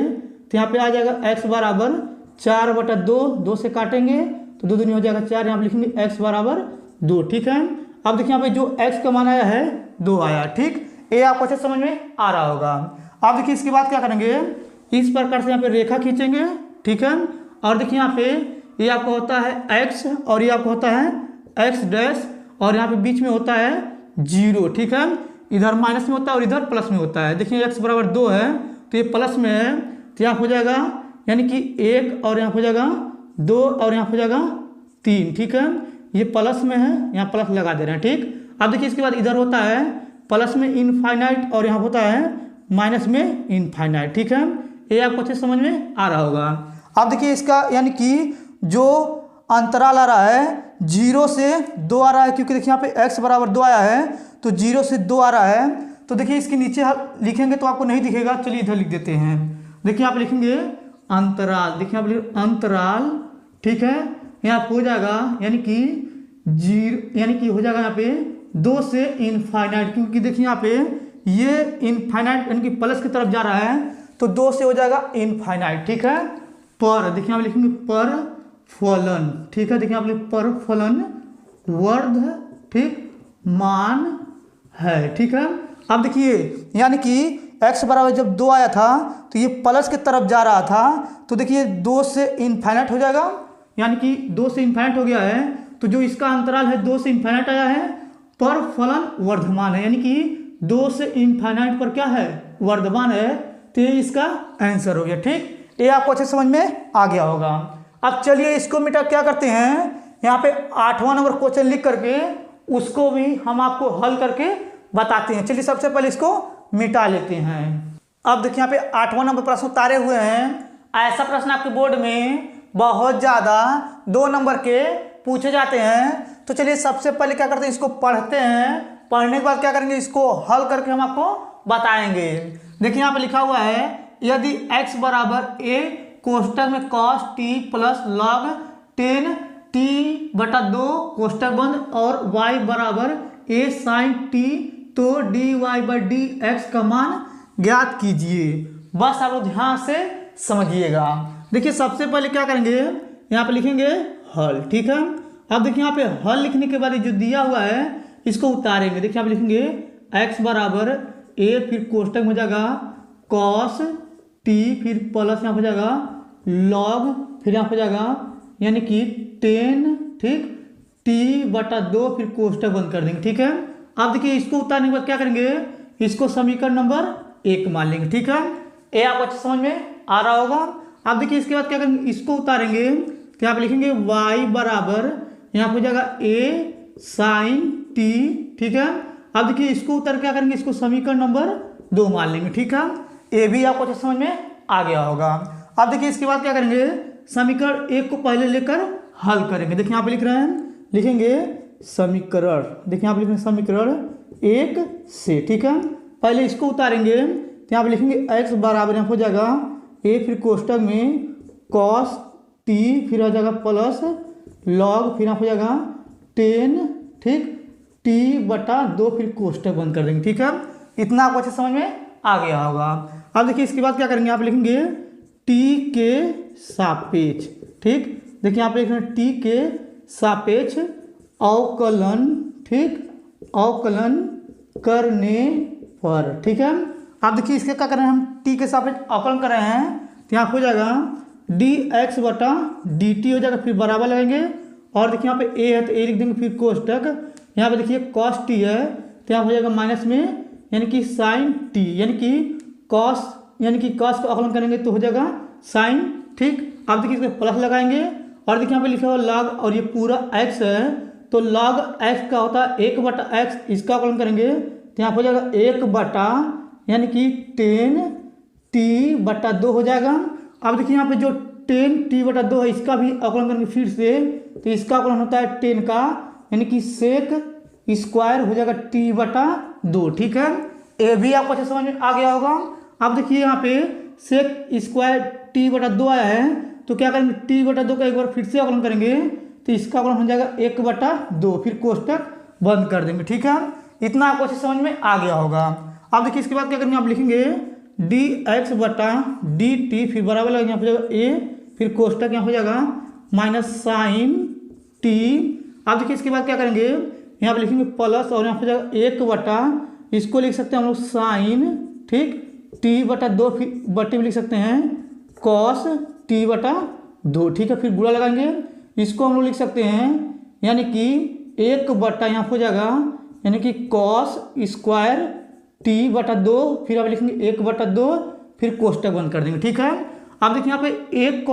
तो यहाँ पे आ जाएगा x बराबर 4/2। 2 से काटेंगे तो 2 दूनी हो जाएगा 4, यहाँ पे लिखेंगे x बराबर 2। ठीक है, अब देखिए यहाँ पे जो x का मान आया है 2 आया। ठीक, ये आपको अच्छे समझ में आ रहा होगा। अब देखिए इसके बाद क्या करेंगे, इस प्रकार से यहाँ पे रेखा खींचेंगे। ठीक है, और देखिए यहाँ पे ये आपको होता है x, और ये आपको होता है x', और यहाँ पे बीच में होता है 0। ठीक है, इधर माइनस में होता है और इधर प्लस में होता है। देखिए x बराबर 2 है तो ये प्लस में है, तो यहाँ हो जाएगा यानी कि 1, और यहाँ हो जाएगा 2, और यहाँ हो जाएगा 3। ठीक है, ये प्लस में है, यहाँ प्लस लगा दे रहे हैं। ठीक, अब देखिए इसके बाद इधर होता है प्लस में इनफाइनाइट, और यहाँ होता है माइनस में इनफाइनाइट। ठीक है, ये आपको अच्छे समझ में आ रहा होगा। अब देखिए इसका यानी कि जो अंतराल आ रहा है 0 से 2 आ रहा है, क्योंकि देखिए यहाँ पे x बराबर 2 आया है तो 0 से 2 आ रहा है। तो देखिए इसके नीचे लिखेंगे तो आपको नहीं दिखेगा, चलिए इधर लिख देते हैं। देखिए आप लिखेंगे अंतराल। देखिए आप लिखेंगे अंतराल। ठीक है, यहाँ हो जाएगा यानी कि 0, यानी कि हो जाएगा यहाँ पे 2 से इनफाइनाइट, क्योंकि देखिए यहाँ पे ये इनफाइनाइट यानी कि प्लस की तरफ जा रहा है, तो 2 से हो जाएगा इनफाइनाइट। ठीक है, पर देखिए आप लिखेंगे पर फलन। ठीक है, देखिए आप लिखेंगे पर फलन वर्ध। ठीक, मान है। ठीक है, अब देखिए यानी कि x बराबर जब 2 आया था तो ये प्लस की तरफ जा रहा था, तो देखिए 2 से इनफाइनाइट हो जाएगा, यानी कि 2 से इनफाइनाइट हो गया है। तो जो इसका अंतराल है 2 से इनफाइनाइट आया है, पर फलन वर्धमान है, यानी कि 2 से इनफाइनाइट पर क्या है, वर्धमान है, तो ये इसका आंसर हो गया। ठीक, ये आपको अच्छे समझ में आ गया होगा। अब चलिए इसको मिटा क्या करते हैं, यहाँ पे 8वां नंबर क्वेश्चन लिख करके उसको भी हम आपको हल करके बताते हैं। चलिए सबसे पहले इसको मिटा लेते हैं। अब देखिए यहाँ पे 8वां नंबर प्रश्न उतारे हुए हैं। ऐसा प्रश्न आपके बोर्ड में बहुत ज़्यादा 2 नंबर के पूछे जाते हैं। तो चलिए सबसे पहले क्या करते हैं, इसको पढ़ते हैं। पढ़ने के बाद क्या करेंगे, इसको हल करके हम आपको बताएंगे। देखिए यहाँ पे लिखा हुआ है यदि x बराबर a कोष्टक में cos t plus log 10 t बटा 2 कोष्टक बंद और y बराबर a sin t तो dy बाई डी एक्स का मान ज्ञात कीजिए। बस आप लोग ध्यान से समझिएगा। देखिए सबसे पहले क्या करेंगे, यहाँ पे लिखेंगे हल, ठीक है। अब देखिए यहाँ पे हल लिखने के बाद जो दिया हुआ है इसको उतारेंगे। देखिए यहाँ पे लिखेंगे x बराबर a फिर कोष्टक में हो जाएगा cos t फिर प्लस यहाँ हो जाएगा log फिर यहाँ हो जाएगा यानी कि 10 ठीक t बटा 2 फिर कोष्टक बंद कर देंगे, ठीक है। अब देखिए इसको उतारने के बाद क्या करेंगे, इसको समीकरण नंबर 1 मान लेंगे, ठीक है। ये आपको अच्छे समझ में आ रहा होगा। अब देखिए इसके बाद क्या करेंगे, इसको उतारेंगे तो यहाँ पे लिखेंगे y बराबर यहाँ हो जाएगा a sin t, ठीक है। अब देखिए इसको उतार क्या करेंगे, इसको समीकरण नंबर 2 मान लेंगे, ठीक है। ये भी आपको अच्छे समझ में आ गया होगा। अब देखिए इसके बाद क्या करेंगे, समीकरण 1 को पहले लेकर हल करेंगे। देखिए यहाँ पे लिख रहे हैं, लिखेंगे समीकरण, देखिए यहाँ पे लिखेंगे समीकरण 1 से, ठीक है। पहले इसको उतारेंगे तो यहाँ पे लिखेंगे x बराबर यहाँ हो जाएगा a फिर कोष्टक में cos t फिर हो जाएगा प्लस log फिर यहाँ हो जाएगा 10 ठीक t बटा 2 फिर कोष्टक बंद कर देंगे, ठीक है। इतना आपको अच्छे समझ में आ गया होगा। अब देखिए इसके बाद क्या करेंगे, आप लिखेंगे t के सापेक्ष, ठीक। देखिए यहाँ पे लिख रहे हैं t के सापेक्ष अवकलन, ठीक, अवकलन करने पर, ठीक है। अब देखिए इसके क्या कर रहे हैं, हम t के सापेक्ष अवकलन कर रहे हैं तो यहाँ हो जाएगा dx बटा dt हो जाएगा, फिर बराबर लगाएंगे और देखिए यहाँ पे a है तो a लिख देंगे, फिर कोष्टक यहाँ पे देखिए cos t है तो यहाँ हो जाएगा माइनस में यानी कि sin t यानी कि cos को अवकलन करेंगे तो हो जाएगा sin, ठीक। अब देखिए इसमें प्लस लगाएंगे और देखिए यहाँ पे लिखा हुआ log और ये पूरा x है तो log x का होता है 1 बटा x, इसका अवकलन करेंगे तो यहाँ हो जाएगा 1 बटा यानी कि 10 t बटा 2 हो जाएगा। अब देखिए यहाँ पे जो 10 t बटा 2 है इसका भी अवकलन करेंगे फिर से तो इसका अवकलन होता है 10 का यानी कि सेक स्क्वायर हो जाएगा t बटा 2, ठीक है। ये भी आपको अच्छे समझ में आ गया होगा। अब देखिए यहाँ पे सेक स्क्वायर t बटा 2 आया है तो क्या करेंगे, t बटा 2 का एक बार फिर से अवकलन करेंगे तो इसका अवकलन हो जाएगा 1 बटा 2 फिर कोष्टक बंद कर देंगे, ठीक है। इतना आपको अच्छे समझ में आ गया होगा। अब देखिए इसके बाद क्या करेंगे, आप लिखेंगे dx बटा dt फिर बराबर लगेंगे यहाँ हो जाएगा a फिर कोष्टक यहाँ हो जाएगा माइनस साइन t। अब देखिए इसके बाद क्या करेंगे, यहाँ पे लिखेंगे प्लस और यहाँ हो जाएगा 1 बटा, इसको लिख सकते हैं हम लोग साइन, ठीक, t बटा 2 फिर बटे में लिख सकते हैं cos t बटा 2, ठीक है। फिर गुणा लगाएंगे, इसको हम लोग लिख सकते हैं यानी कि 1 बटा यहाँ हो जाएगा यानी कि cos स्क्वायर t बटा 2 फिर आप लिखेंगे 1 बटा 2 फिर कोष्टक बंद कर देंगे, ठीक है। अब देखिए यहाँ पे एक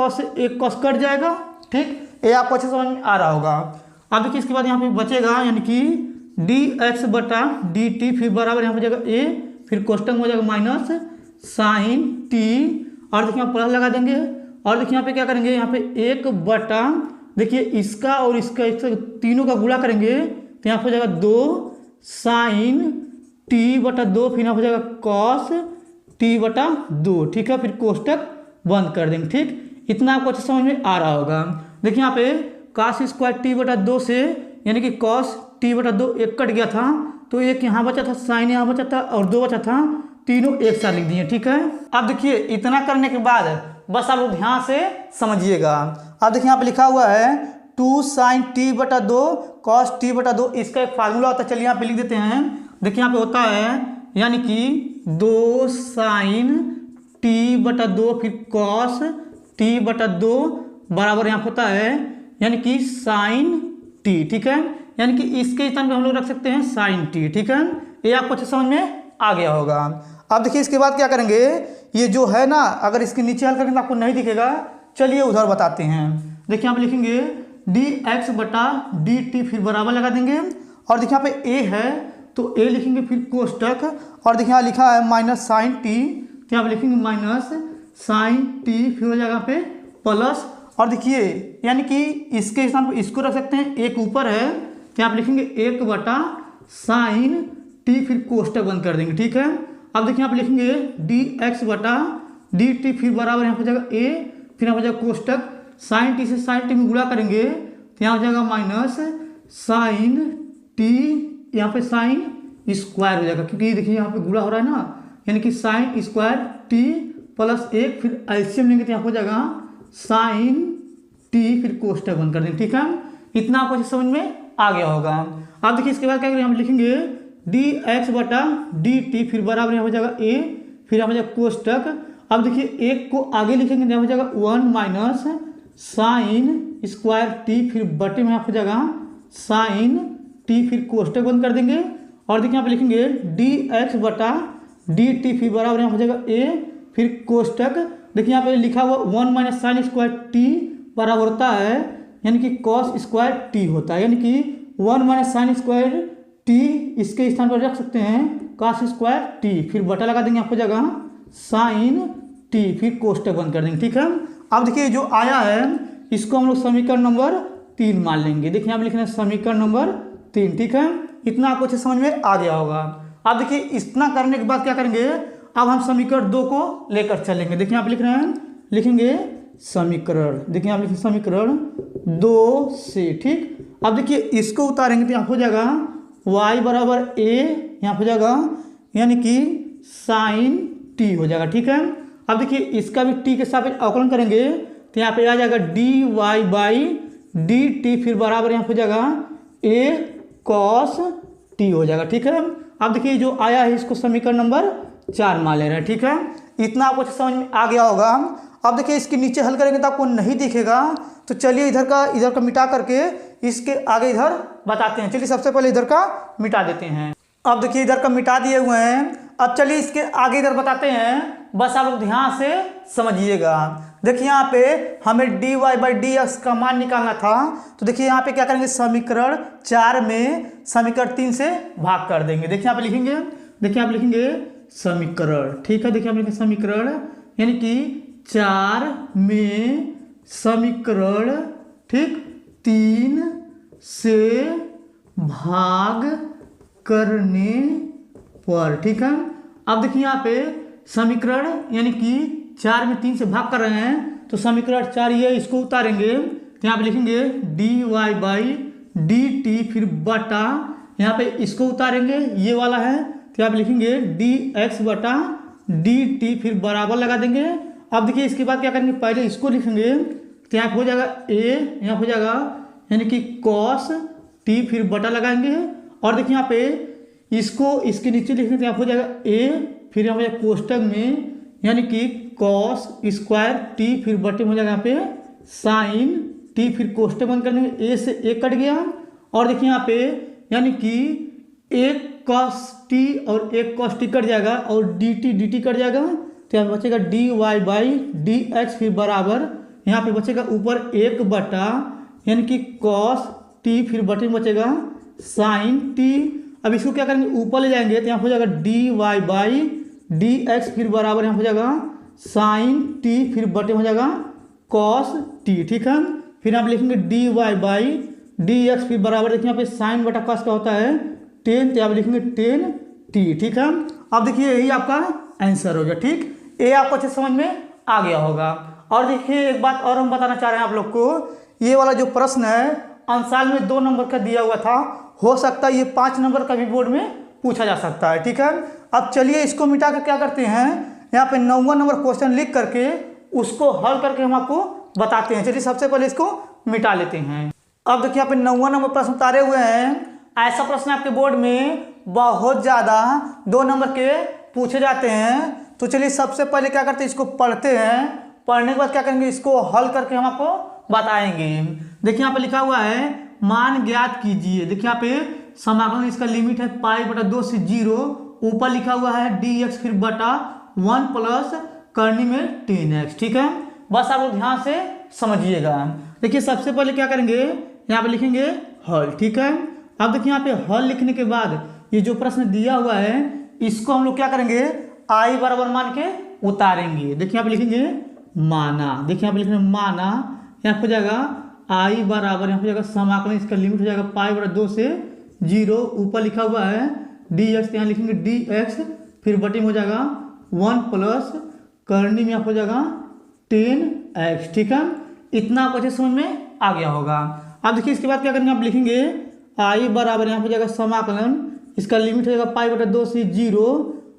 cos कट जाएगा, ठीक, ये आपको अच्छे समझ में आ रहा होगा। अब देखिए इसके बाद यहाँ पे बचेगा यानी कि dx बटा dt फिर बराबर यहाँ हो जाएगा a फिर कोष्टक में हो जाएगा माइनस साइन t और देखिए यहाँ प्लस लगा देंगे और देखिए यहाँ पे क्या करेंगे, यहाँ पे 1 बटा देखिए इसका और इसका तीनों का गुणा करेंगे तो यहाँ हो जाएगा 2 साइन t बटा 2 फिर यहाँ हो जाएगा cos t बटा 2, ठीक है। फिर कोष्टक बंद कर देंगे, ठीक। इतना आपको अच्छे समझ में आ रहा होगा। देखिए यहाँ पे cos स्क्वायर t बटा 2 से यानी कि cos t बटा 2 एक कट गया था तो एक यहाँ बचा था, साइन यहाँ बचा था और 2 बचा था, तीनों एक साथ लिख दिए, ठीक है। अब देखिए इतना करने के बाद बस आप लोग ध्यान से समझिएगा। अब देखिए यहाँ पे लिखा हुआ है 2 साइन t बटा 2 cos t बटा 2, इसका एक फार्मूला होता है, चलिए यहाँ पे लिख देते हैं। देखिए यहाँ पे होता है यानी कि 2 साइन t बटा 2 फिर cos t बटा 2 बराबर यहाँ होता है यानी कि साइन t, ठीक है। यानी कि इसके स्थान पे हम लोग रख सकते हैं साइन t, ठीक है। ये आपको अच्छे समझ में आ गया होगा। अब देखिए इसके बाद क्या करेंगे, ये जो है ना अगर इसके नीचे हल करेंगे तो आपको नहीं दिखेगा, चलिए उधर बताते हैं। देखिए यहाँ पे लिखेंगे dx बटा dt फिर बराबर लगा देंगे और देखिए यहाँ पे a है तो a लिखेंगे फिर कोष्टक और देखिए यहाँ लिखा है माइनस साइन टी तो यहाँ पे लिखेंगे माइनस साइन टी फिर हो जाएगा यहाँ पे प्लस और देखिए यानी कि इसके स्थान पर इसको रख सकते हैं, एक ऊपर है तो यहाँ पे लिखेंगे 1 बटा साइन टी, फिर कोष्टक बंद कर देंगे। ठीक है, अब देखिए यहाँ पे लिखेंगे डी एक्स बटा डी टी, फिर बराबर यहाँ हो जाएगा ए, फिर यहाँ हो जाएगा कोष्टक साइन टी से साइन टी में गुणा करेंगे तो यहाँ हो जाएगा माइनस साइन टी, यहाँ पे साइन स्क्वायर हो जाएगा, क्योंकि देखिए यहाँ पे गुणा हो रहा है ना, यानी कि साइन स्क्वायर टी प्लस एक, फिर एलसीएम लेंगे तो यहाँ हो जाएगा साइन टी, फिर कोष्टक बंद कर देंगे। ठीक है, इतना आपको समझ में आ गया होगा। अब देखिए इसके बाद क्या करेंगे, हम लिखेंगे डी एक्स बटा डी टी, फिर बराबर यहाँ हो जाएगा ए, फिर यहाँ हो जाएगा कोष्टक। अब देखिए एक को आगे लिखेंगे यहाँ हो जाएगा 1 माइनस साइन स्क्वायर टी, फिर बटे में यहाँ हो जाएगा साइन टी, फिर कोष्टक बंद कर देंगे। और देखिए यहाँ पे लिखेंगे डी एक्स बटा डी टी, फिर बराबर यहाँ हो जाएगा ए, फिर कोष्टक। देखिए यहाँ पे लिखा हुआ 1 माइनस साइन स्क्वायर टी बराबर होता है यानी कि कॉस स्क्वायर टी होता है, यानी कि 1 माइनस साइन स्क्वायर टी इसके स्थान पर रख सकते हैं कॉस स्क्वायर टी, फिर बटा लगा देंगे, यहाँ हो जाएगा साइन टी, फिर कोष्टक बंद कर देंगे। ठीक है, अब देखिए जो आया है इसको हम लोग समीकरण नंबर 3 मान लेंगे। देखिए यहाँ पे लिखना है समीकरण नंबर 3। ठीक है, इतना आपको अच्छे समझ में आ गया होगा। अब देखिए इतना करने के बाद क्या करेंगे, अब हम समीकरण 2 को लेकर चलेंगे। देखिए यहाँ पे लिख रहे हैं, लिखेंगे समीकरण, देखिए यहाँ पे लिखेंगे समीकरण 2 से। ठीक, अब देखिए इसको उतारेंगे तो यहाँ हो जाएगा y बराबर ए, यहाँ हो जाएगा यानी कि साइन टी हो जाएगा। ठीक है, अब देखिए इसका भी टी के सापेक्ष अवकलन करेंगे तो यहाँ पे आ जाएगा D Y by D T, फिर बराबर यहाँ हो जाएगा ए कॉस टी हो जाएगा। ठीक है, अब देखिए जो आया है इसको समीकरण नंबर 4 मान ले रहे हैं। ठीक है, इतना आपको समझ में आ गया होगा। अब देखिए इसके नीचे हल करेंगे तो आपको नहीं दिखेगा, तो चलिए इधर का मिटा करके इसके आगे इधर बताते हैं। चलिए सबसे पहले इधर का मिटा देते हैं। अब देखिए इधर का मिटा दिए हुए हैं, अब चलिए इसके आगे इधर बताते हैं, बस आप लोग ध्यान से समझिएगा। देखिए यहाँ पे हमें D Y by D X का मान निकालना था, तो देखिए यहाँ पे क्या करेंगे, समीकरण 4 में समीकरण 3 से भाग कर देंगे। देखिए यहाँ पे लिखेंगे, देखिए आप लिखेंगे समीकरण। ठीक है, देखिए आप लिखेंगे समीकरण यानी कि 4 में समीकरण, ठीक, 3 से भाग करने पर। ठीक है, अब देखिए यहाँ पे समीकरण यानी कि 4 में 3 से भाग कर रहे हैं, तो समीकरण 4 ये इसको उतारेंगे तो यहाँ पे लिखेंगे D Y by D T, फिर बटा यहाँ पे इसको उतारेंगे ये वाला है तो यहाँ पे लिखेंगे डी एक्स बटा डी टी, फिर बराबर लगा देंगे। अब देखिए इसके बाद क्या करेंगे, पहले इसको लिखेंगे तो यहाँ पे हो जाएगा ए, यहाँ हो जाएगा यानी कि कॉस टी, फिर बटा लगाएंगे। और देखिए यहाँ पे इसको इसके नीचे लिखेंगे तो यहाँ हो जाएगा ए, फिर यहाँ हो जाएगा कोष्टक में यानी कि कॉस स्क्वायर टी, फिर बटे में हो जाएगा यहाँ पे साइन टी, फिर कोष्टक बंद कर देंगे, ए से ए कट गया। और देखिए यहाँ पे यानी कि एक कॉस टी और एक कॉस टी कट जाएगा और डी टी कट जाएगा, तो यहाँ बचेगा D Y by D X, फिर बराबर यहाँ पे बचेगा ऊपर 1 बटा यानी कि कॉस टी, फिर बटे में बचेगा साइन टी। अब इसको क्या करेंगे, ऊपर ले जाएंगे तो यहाँ हो जाएगा D Y by D X, फिर बराबर यहाँ हो जाएगा साइन टी, फिर बटे में हो जाएगा कॉस टी। ठीक है, फिर यहाँ पे लिखेंगे D Y by D X, फिर बराबर देखिए यहाँ पे साइन बटा कॉस का होता है 10, तो यहाँ पे लिखेंगे 10 टी। ठीक है, अब देखिए यही आपका आंसर हो गया। ठीक, ये आपको अच्छे समझ में आ गया होगा। और देखिए एक बात और हम बताना चाह रहे हैं आप लोग को, ये वाला जो प्रश्न है अंशाल में 2 नंबर का दिया हुआ था, हो सकता है ये 5 नंबर का भी बोर्ड में पूछा जा सकता है। ठीक है, अब चलिए इसको मिटा कर क्या करते हैं, यहाँ पे 9वां नंबर क्वेश्चन लिख करके उसको हल करके हम आपको बताते हैं। चलिए सबसे पहले इसको मिटा लेते हैं। अब देखिए यहाँ पे 9वां नंबर प्रश्न उतारे हुए हैं। ऐसा प्रश्न आपके बोर्ड में बहुत ज़्यादा 2 नंबर के पूछे जाते हैं, तो चलिए सबसे पहले क्या करते हैं, इसको पढ़ते हैं। पढ़ने के बाद क्या करेंगे, इसको हल करके हम आपको बताएंगे। देखिए यहाँ पे लिखा हुआ है मान ज्ञात कीजिए। देखिए यहाँ पे समाकलन इसका लिमिट है पाई बटा 2 से 0, ऊपर लिखा हुआ है डी एक्स, फिर बटा 1 प्लस करनी में 10x। ठीक है, बस आप लोग ध्यान से समझिएगा। देखिए सबसे पहले क्या करेंगे, यहाँ पे लिखेंगे हल। ठीक है, अब देखिए यहाँ पे हल लिखने के बाद ये जो प्रश्न दिया हुआ है इसको हम लोग क्या करेंगे, आई बराबर मान के उतारेंगे। देखिए यहाँ पे लिखेंगे माना, देखिए यहाँ पे लिखेंगे माना, यहाँ हो जाएगा आई बराबर यहाँ हो जाएगा समाकलन इसका लिमिट हो जाएगा पाई बटा 2 से जीरो, ऊपर लिखा हुआ है डी एक्स, यहाँ लिखेंगे डी एक्स, फिर बटे में हो जाएगा 1 प्लस करनी में आप हो जाएगा 10x। ठीक है, इतना आपको अच्छे समझ में आ गया होगा। अब देखिए इसके बाद क्या करेंगे, आप लिखेंगे आई बराबर यहाँ पे जाएगा समाकलन, इसका लिमिट हो जाएगा पाई बटा 2 से 0,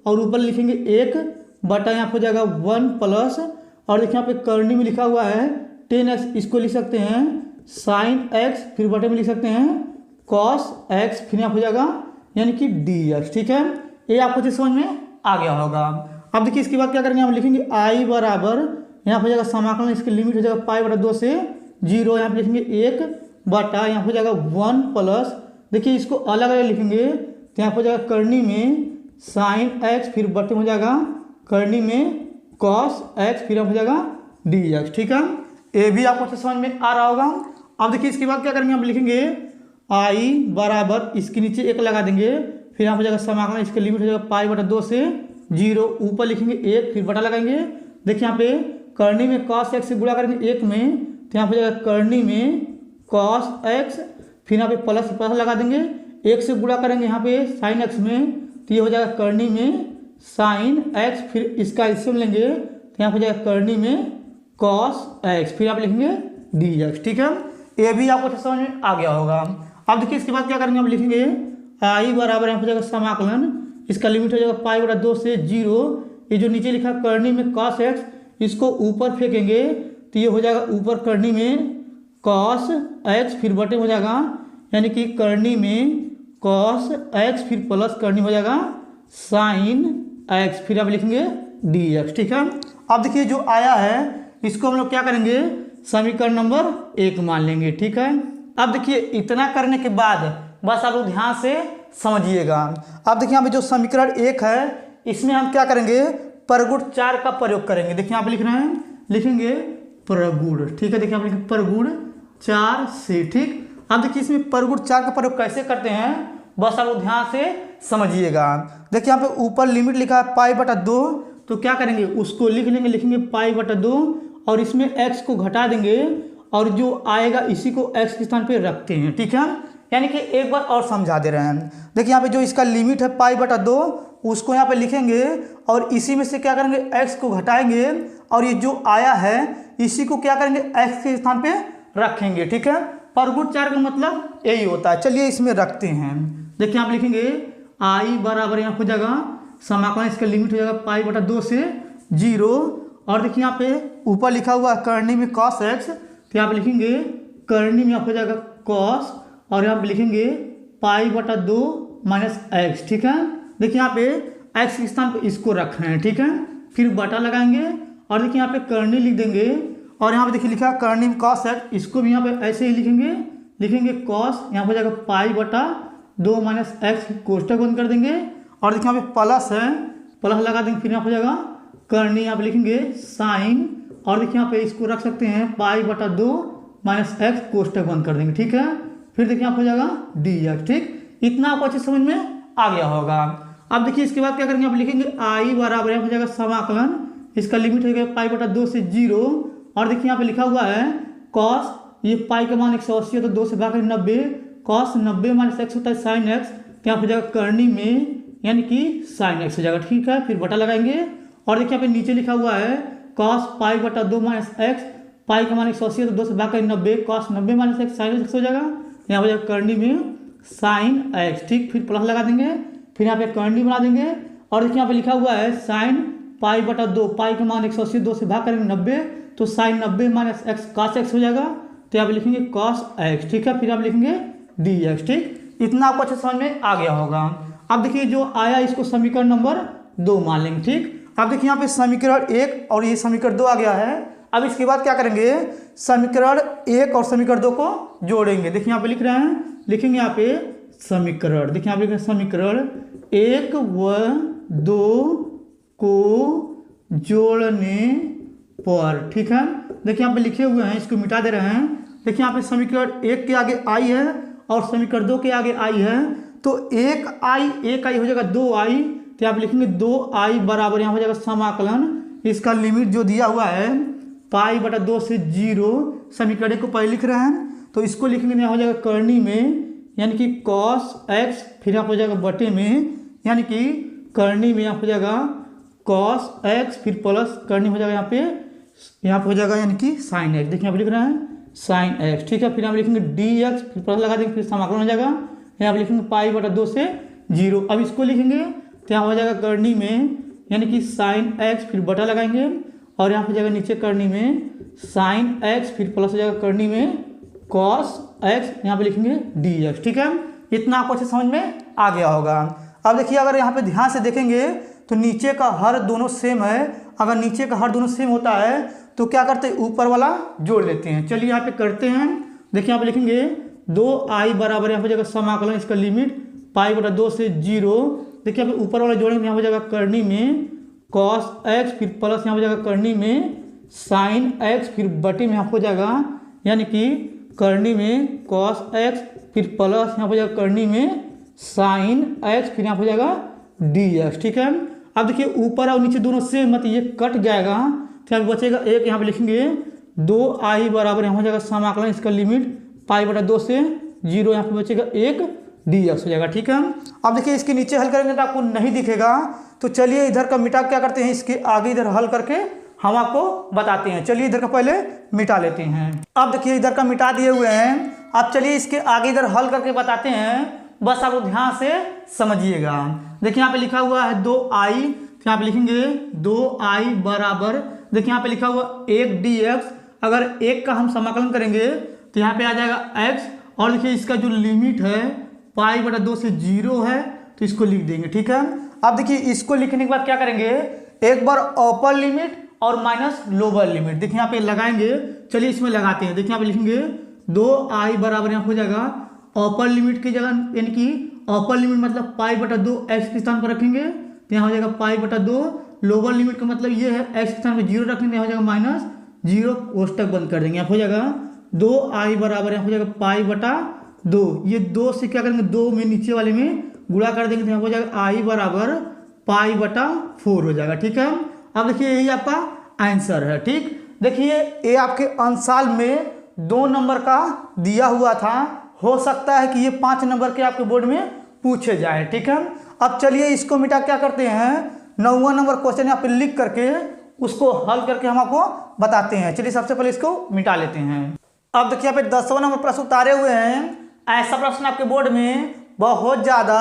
और ऊपर लिखेंगे 1 बटा यहाँ पे जाएगा 1 प्लस, और देखिए यहाँ पे करनी में लिखा हुआ है 10x, इसको लिख सकते हैं साइन x, फिर बटे में लिख सकते हैं कॉस x, फिर यहाँ पे जाएगा यानी कि dx। ठीक है, ये आपको अच्छे समझ में आ गया होगा। अब देखिए इसके बाद क्या करेंगे, हम लिखेंगे आई बराबर यहाँ पे जाएगा समाकलन, इसकी लिमिट हो जाएगा पाई बटा 2 से 0, यहाँ पे लिखेंगे 1 बटा यहाँ पे जाएगा 1 प्लस, देखिए इसको अलग अलग लिखेंगे तो यहाँ पे जाएगा करनी में साइन x, फिर बटे में हो जाएगा करनी में कॉस x, फिर यहाँ पे जाएगा dx। ठीक है, ये भी आपको अच्छे समझ में आ रहा होगा। अब देखिए इसके बाद क्या करेंगे, हम लिखेंगे आई बराबर इसके नीचे 1 लगा देंगे, फिर यहाँ पे जाएगा समाकलन, इसकी लिमिट हो जाएगा पाई बटा 2 से 0, ऊपर लिखेंगे 1, फिर बटा लगाएंगे, देखिए यहाँ पे करनी में cos x से गुणा करेंगे 1 में, तो यहाँ पे जाएगा करनी में cos x, फिर यहाँ पे प्लस प्लस लगा देंगे, 1 से गुणा करेंगे यहाँ पे साइन x में, तो ये हो जाएगा करनी में साइन x, फिर इसका एलसीएम लेंगे तो यहाँ पे जाएगा करनी में cos x, फिर आप लिखेंगे dx। ठीक है, ये भी आपको अच्छे समझ में आ गया होगा। अब देखिए इसके बाद क्या करेंगे, हम लिखेंगे आई बराबर यहाँ पे जाएगा समाकलन, इसका लिमिट हो जाएगा पाई बटा 2 से 0, ये जो नीचे लिखा करनी में cos x, इसको ऊपर फेंकेंगे तो ये हो जाएगा ऊपर करनी में cos x, फिर बटे हो जाएगा यानी कि करनी में cos x, फिर प्लस करनी हो जाएगा साइन x, फिर आप लिखेंगे dx। ठीक है, अब देखिए जो आया है इसको हम लोग क्या करेंगे, समीकरण नंबर 1 मान लेंगे। ठीक है, अब देखिए इतना करने के बाद बस आप लोग ध्यान से समझिएगा। अब देखिए यहाँ पे जो समीकरण 1 है इसमें हम क्या करेंगे, परगुण 4 का प्रयोग करेंगे। देखिए यहाँ पे लिख रहे हैं, लिखेंगे परगुण। ठीक है, देखिए यहाँ पे लिखेंगे परगुण 4 से। ठीक, अब देखिए इसमें परगुण 4 का प्रयोग कैसे करते हैं, बस आप लोग ध्यान से समझिएगा। देखिए यहाँ पे ऊपर लिमिट लिखा है पाई बटा 2, तो क्या करेंगे उसको लिख लेंगे, लिखेंगे पाई बटा 2, और इसमें x को घटा देंगे और जो आएगा इसी को x के स्थान पे रखते हैं। ठीक है, यानी कि एक बार और समझा दे रहे हैं। देखिए यहाँ पे जो इसका लिमिट है पाई बटा 2, उसको यहाँ पे लिखेंगे और इसी में से क्या करेंगे x को घटाएंगे और ये जो आया है इसी को क्या करेंगे x के स्थान पे रखेंगे। ठीक है, परगुण 4 का मतलब यही होता है। चलिए इसमें रखते हैं। देखिए आप लिखेंगे आई बराबर यहाँ हो जाएगा समाकलन, इसका लिमिट हो जाएगा पाई बटा 2 से 0, और देखिए यहाँ पे ऊपर लिखा हुआ है करनी में cos x, तो यहाँ पे लिखेंगे करनी में हो जाएगा cos, और यहाँ पे लिखेंगे पाई बटा 2 माइनस x। ठीक है, देखिए यहाँ पे x के स्थान पे इसको रख रहे हैं। ठीक है, फिर बटा लगाएंगे और देखिए यहाँ पे करनी लिख देंगे, और यहाँ पे देखिए लिखा है करनी में cos x, इसको भी यहाँ पे ऐसे ही लिखेंगे, लिखेंगे cos, यहाँ पे जाएगा पाई बटा 2 माइनस x, कोष्टक बंद कर देंगे, और देखिए यहाँ पे प्लस है, प्लस लगा देंगे, फिर यहाँ पे जाएगा करनी, यहाँ पे लिखेंगे साइन, और देखिए यहाँ पे इसको रख सकते हैं पाई बटा 2 माइनस x, कोष्टक बंद कर देंगे। ठीक है, फिर देखिए यहाँ पे जाएगा dx। ठीक, इतना आपको अच्छे समझ में आ गया होगा। अब देखिए इसके बाद क्या करेंगे, आप लिखेंगे आई बराबर यहाँ पे जाएगा समाकलन, इसका लिमिट हो गया पाई बटा 2 से 0, और देखिए यहाँ पे लिखा हुआ है cos, ये पाई का मान 180 तो 2 से भाग 90, cos 90 माइनस x होता है साइन x, तो यहाँ पे जाएगा करनी में यानी कि साइन x हो जाएगा। ठीक है, फिर बटा लगाएंगे, और देखिए यहाँ पे नीचे लिखा हुआ है cos पाई बटा 2 माइनस x, पाई का मान 180 तो 2 से भाग 90, cos 90 माइनस x साइन x हो जाएगा, यहाँ पे जाएगा करनी में साइन x। ठीक, फिर प्लस लगा देंगे, फिर यहाँ पे करनी बना देंगे, और देखिए यहाँ पे लिखा हुआ है साइन पाई बटा 2, पाई का मान 180 2 से भाग करेंगे 90, तो साइन 90 माइनस x cos x हो जाएगा, तो यहाँ पे लिखेंगे cos x। ठीक है, फिर आप लिखेंगे dx। ठीक, इतना आपको अच्छे समझ में आ गया होगा। अब देखिए जो आया इसको समीकरण नंबर 2 मान लेंगे। ठीक, अब देखिए यहाँ पे समीकरण 1 और ये समीकरण 2 आ गया है। अब इसके बाद क्या करेंगे, समीकरण 1 और समीकरण 2 को जोड़ेंगे। देखिए यहाँ पे लिख रहे हैं, लिखेंगे यहाँ पे समीकरण, देखिए यहाँ पे लिख रहे हैं समीकरण 1 व 2 को जोड़ने पर। ठीक है, देखिए यहाँ पे लिखे हुए हैं, इसको मिटा दे रहे हैं। देखिए यहाँ पे समीकरण 1 के आगे आई है और समीकरण 2 के आगे आई है, तो एक आई हो जाएगा 2i, तो यहाँ पे लिखेंगे 2i बराबर यहाँ हो जाएगा समाकलन, इसका लिमिट जो दिया हुआ है पाई बटा 2 से 0, समीकरण को पहले लिख रहे हैं तो इसको लिखेंगे यहाँ हो जाएगा करनी में यानी कि कॉस एक्स, फिर यहाँ हो जाएगा बटे में, यानी कि करनी में यहाँ हो जाएगा कॉस एक्स, फिर प्लस करनी हो जाएगा यहाँ पे हो जाएगा यानी कि साइन एक्स। देखिए यहाँ पे लिख रहे हैं साइन एक्स, ठीक है। फिर यहाँ पे लिखेंगे डी एक्स, फिर प्लस लगा देंगे, फिर समाकलन हो जाएगा, यहाँ पे लिखेंगे पाई बटा 2 से 0। अब इसको लिखेंगे तो यहाँ हो जाएगा करनी में यानी कि साइन एक्स, फिर बटा लगाएंगे, और यहाँ पे जाएगा नीचे करनी में साइन एक्स, फिर प्लस हो जाएगा करनी में कॉस एक्स, यहाँ पे लिखेंगे डी एक्स, ठीक है। इतना आपको अच्छे समझ में आ गया होगा। अब देखिए अगर यहाँ पे ध्यान से देखेंगे तो नीचे का हर दोनों सेम है। अगर नीचे का हर दोनों सेम होता है तो क्या करते हैं, ऊपर वाला जोड़ लेते हैं। चलिए यहाँ पे करते हैं। देखिए यहाँ पे लिखेंगे 2i बराबर यहाँ हो जाएगा समाकलन, इसका लिमिट पाई बटा 2 से 0। देखिए यहाँ पे ऊपर वाला जोड़ेंगे, यहाँ हो जाएगा करनी में कॉस एक्स, फिर प्लस यहाँ हो जाएगा करनी में साइन एक्स, फिर बटे में यहाँ हो जाएगा यानी कि करनी में कॉस एक्स, फिर प्लस यहाँ हो जाएगा करनी में साइन एक्स, फिर यहाँ हो जाएगा डी एक्स, ठीक है। अब देखिए ऊपर और नीचे दोनों सेम, मतलब ये कट जाएगा तो यहाँ बचेगा एक, यहाँ पे लिखेंगे 2i बराबर यहाँ हो जाएगा समाकलन, इसका लिमिट पाई बटा 2 से 0, यहाँ पे बचेगा 1 डी एक्स हो जाएगा, ठीक है। अब देखिए इसके नीचे हल करेंगे तो आपको नहीं दिखेगा, तो चलिए इधर का मिटा क्या करते हैं, इसके आगे इधर हल करके हम आपको बताते हैं। चलिए इधर का पहले मिटा लेते हैं। अब देखिए इधर का मिटा दिए हुए हैं। अब चलिए इसके आगे इधर हल करके बताते हैं, बस आप ध्यान से समझिएगा। देखिए यहाँ पे लिखा हुआ है 2i, तो यहाँ पे लिखेंगे 2i बराबर, देखिए यहाँ पे लिखा हुआ 1 dx। अगर 1 का हम समाकलन करेंगे तो यहाँ पे आ जाएगा x, और देखिए इसका जो लिमिट है पाई बटा 2 से 0 है, तो इसको लिख देंगे, ठीक है। अब देखिए इसको लिखने के बाद क्या करेंगे, एक बार अपर लिमिट और माइनस लोअर लिमिट, देखिए यहाँ पे लगाएंगे। चलिए इसमें लगाते हैं। देखिए यहाँ पे लिखेंगे 2i बराबर यहाँ हो जाएगा अपर लिमिट की जगह, यानी कि अपर लिमिट मतलब पाई बटा 2 एक्स के स्थान पर रखेंगे तो यहाँ हो जाएगा पाई बटा 2। लोअर लिमिट का मतलब ये है एक्स के स्थान पर 0 रखेंगे, यहाँ हो जाएगा माइनस 0, कोष्टक बंद कर देंगे। यहाँ हो जाएगा 2i बराबर यहाँ हो जाएगा पाई बटा 2, ये 2 से क्या करेंगे 2 में नीचे वाले में गुणा कर देंगे तो यहाँ हो जाएगा i बराबर पाई बटा 4 हो जाएगा, ठीक है। अब देखिए यही आपका आंसर है, ठीक। देखिए ये आपके अंशाल में 2 नंबर का दिया हुआ था, हो सकता है कि ये 5 नंबर के आपके बोर्ड में पूछे जाए, ठीक है। अब चलिए इसको मिटा क्या करते हैं, 9वां नंबर क्वेश्चन यहाँ पे लिख करके उसको हल करके हम आपको बताते हैं। चलिए सबसे पहले इसको मिटा लेते हैं। अब देखिए यहाँ पे 10वां नंबर प्रश्न उतारे हुए हैं। ऐसा प्रश्न आपके बोर्ड में बहुत ज़्यादा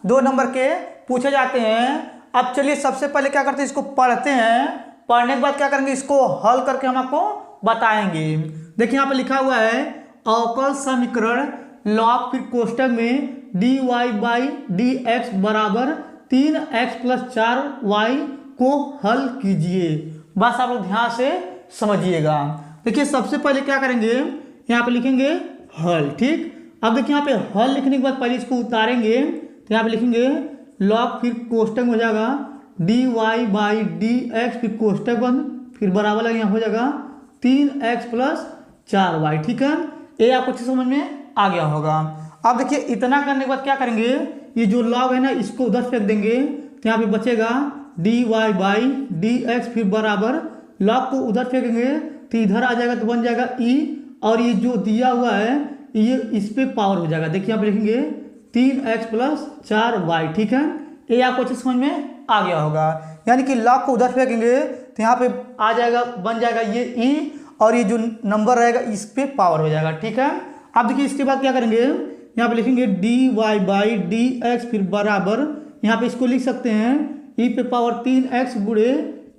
2 नंबर के पूछे जाते हैं। अब चलिए सबसे पहले क्या करते हैं, इसको पढ़ते हैं। पढ़ने के बाद क्या करेंगे, इसको हल करके हम आपको बताएंगे। देखिए यहाँ पे लिखा हुआ है अवकल समीकरण लॉग, फिर कोष्टक में dy बाई डी एक्स बराबर 3x प्लस 4y को हल कीजिए। बस आप लोग ध्यान से समझिएगा। देखिए सबसे पहले क्या करेंगे, यहाँ पे लिखेंगे हल, ठीक। अब देखिए यहाँ पे हल लिखने के बाद पहले इसको उतारेंगे तो यहाँ पे लिखेंगे लॉग, फिर कोष्टक में हो जाएगा dy बाई डी एक्स, फिर कोष्टक बंद, फिर बराबर लगे यहाँ हो जाएगा 3x प्लस 4y, ठीक है। ये आपको अच्छे समझ में आ गया होगा। अब देखिए इतना करने के बाद क्या करेंगे, ये जो लॉग है ना इसको उधर फेंक देंगे तो यहाँ पे बचेगा dy बाई डी एक्स, फिर बराबर लॉग को उधर फेंकेंगे तो इधर आ जाएगा तो बन जाएगा e, और ये जो दिया हुआ है ये इस पे पावर हो जाएगा। देखिए यहाँ पे लिखेंगे 3x प्लस 4y, ठीक है। ये आपको अच्छे समझ में आ गया होगा। यानी कि लॉग को उधर फेंकेंगे तो यहाँ पे आ जाएगा, बन जाएगा ये e, और ये जो नंबर रहेगा इस पे पावर हो जाएगा, ठीक है। अब देखिए इसके बाद क्या करेंगे, यहाँ पे लिखेंगे dy बाई डी एक्स, फिर बराबर यहाँ पे इसको लिख सकते हैं e पे पावर 3x गुणे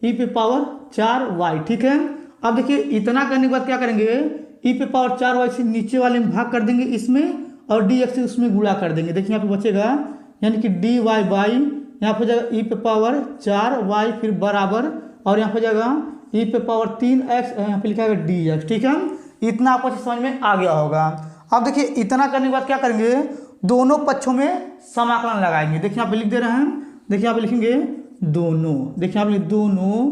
e पे पावर 4y, ठीक है। अब देखिए इतना करने के बाद क्या करेंगे, e पे पावर 4y से नीचे वाले में भाग कर देंगे इसमें, और dx से उसमें गुणा कर देंगे। देखिए यहाँ पे बचेगा यानी कि dy बाई यहाँ पे जाएगा e पे पावर 4y, फिर बराबर, और यहाँ पे जाएगा e पे पावर 3x, यहाँ पे लिखा है dx, ठीक है। इतना आपको समझ में आ गया होगा। अब देखिए इतना करने के बाद क्या करेंगे, दोनों पक्षों में समाकलन लगाएंगे। देखिए यहाँ पे लिख दे रहे हैं, देखिए यहाँ पे लिखेंगे दोनों, देखिए यहाँ पे दोनों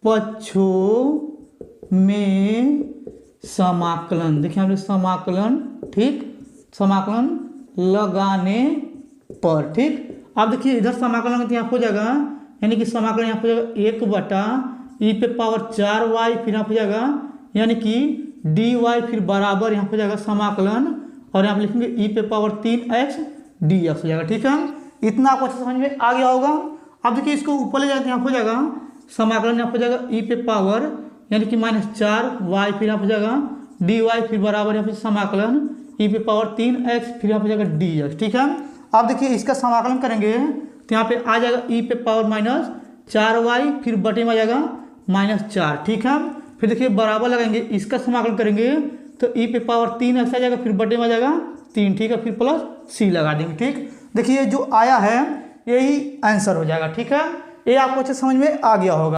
पक्षों में समाकलन, देखिए यहाँ पे समाकलन, ठीक, समाकलन लगाने पर, ठीक। अब देखिए इधर समाकलन तो यहाँ हो जाएगा, यानी कि समाकलन यहाँ हो जाएगा 1 बटा e पे पावर 4y, फिर यहाँ हो जाएगा यानी कि dy, फिर बराबर यहाँ हो जाएगा समाकलन, और यहाँ पे लिखेंगे ई पे पावर 3x dx हो जाएगा। ठीक है, इतना आपको अच्छा समझ में आ गया होगा। अब देखिए इसको ऊपर ले जाते हैं, यहाँ हो जाएगा समाकलन, यहाँ हो जाएगा ई पे पावर यानी कि -4y, फिर यहाँ हो जाएगा dy, फिर बराबर यहाँ पे समाकलन ई पे पावर 3x, फिर यहाँ हो जाएगा dx। ठीक है, अब देखिए इसका समाकलन करेंगे तो यहाँ पे आ जाएगा ई पे पावर -4y, फिर बटे में आ जाएगा -4। ठीक है, फिर देखिए बराबर लगाएंगे, इसका समाकलन करेंगे तो ई पे पावर 3x आ जाएगा, फिर बटे में आ जाएगा 3। ठीक है, फिर प्लस c लगा देंगे। ठीक, देखिए जो आया है यही आंसर हो जाएगा। ठीक है, ये आपको अच्छे समझ में आ गया होगा।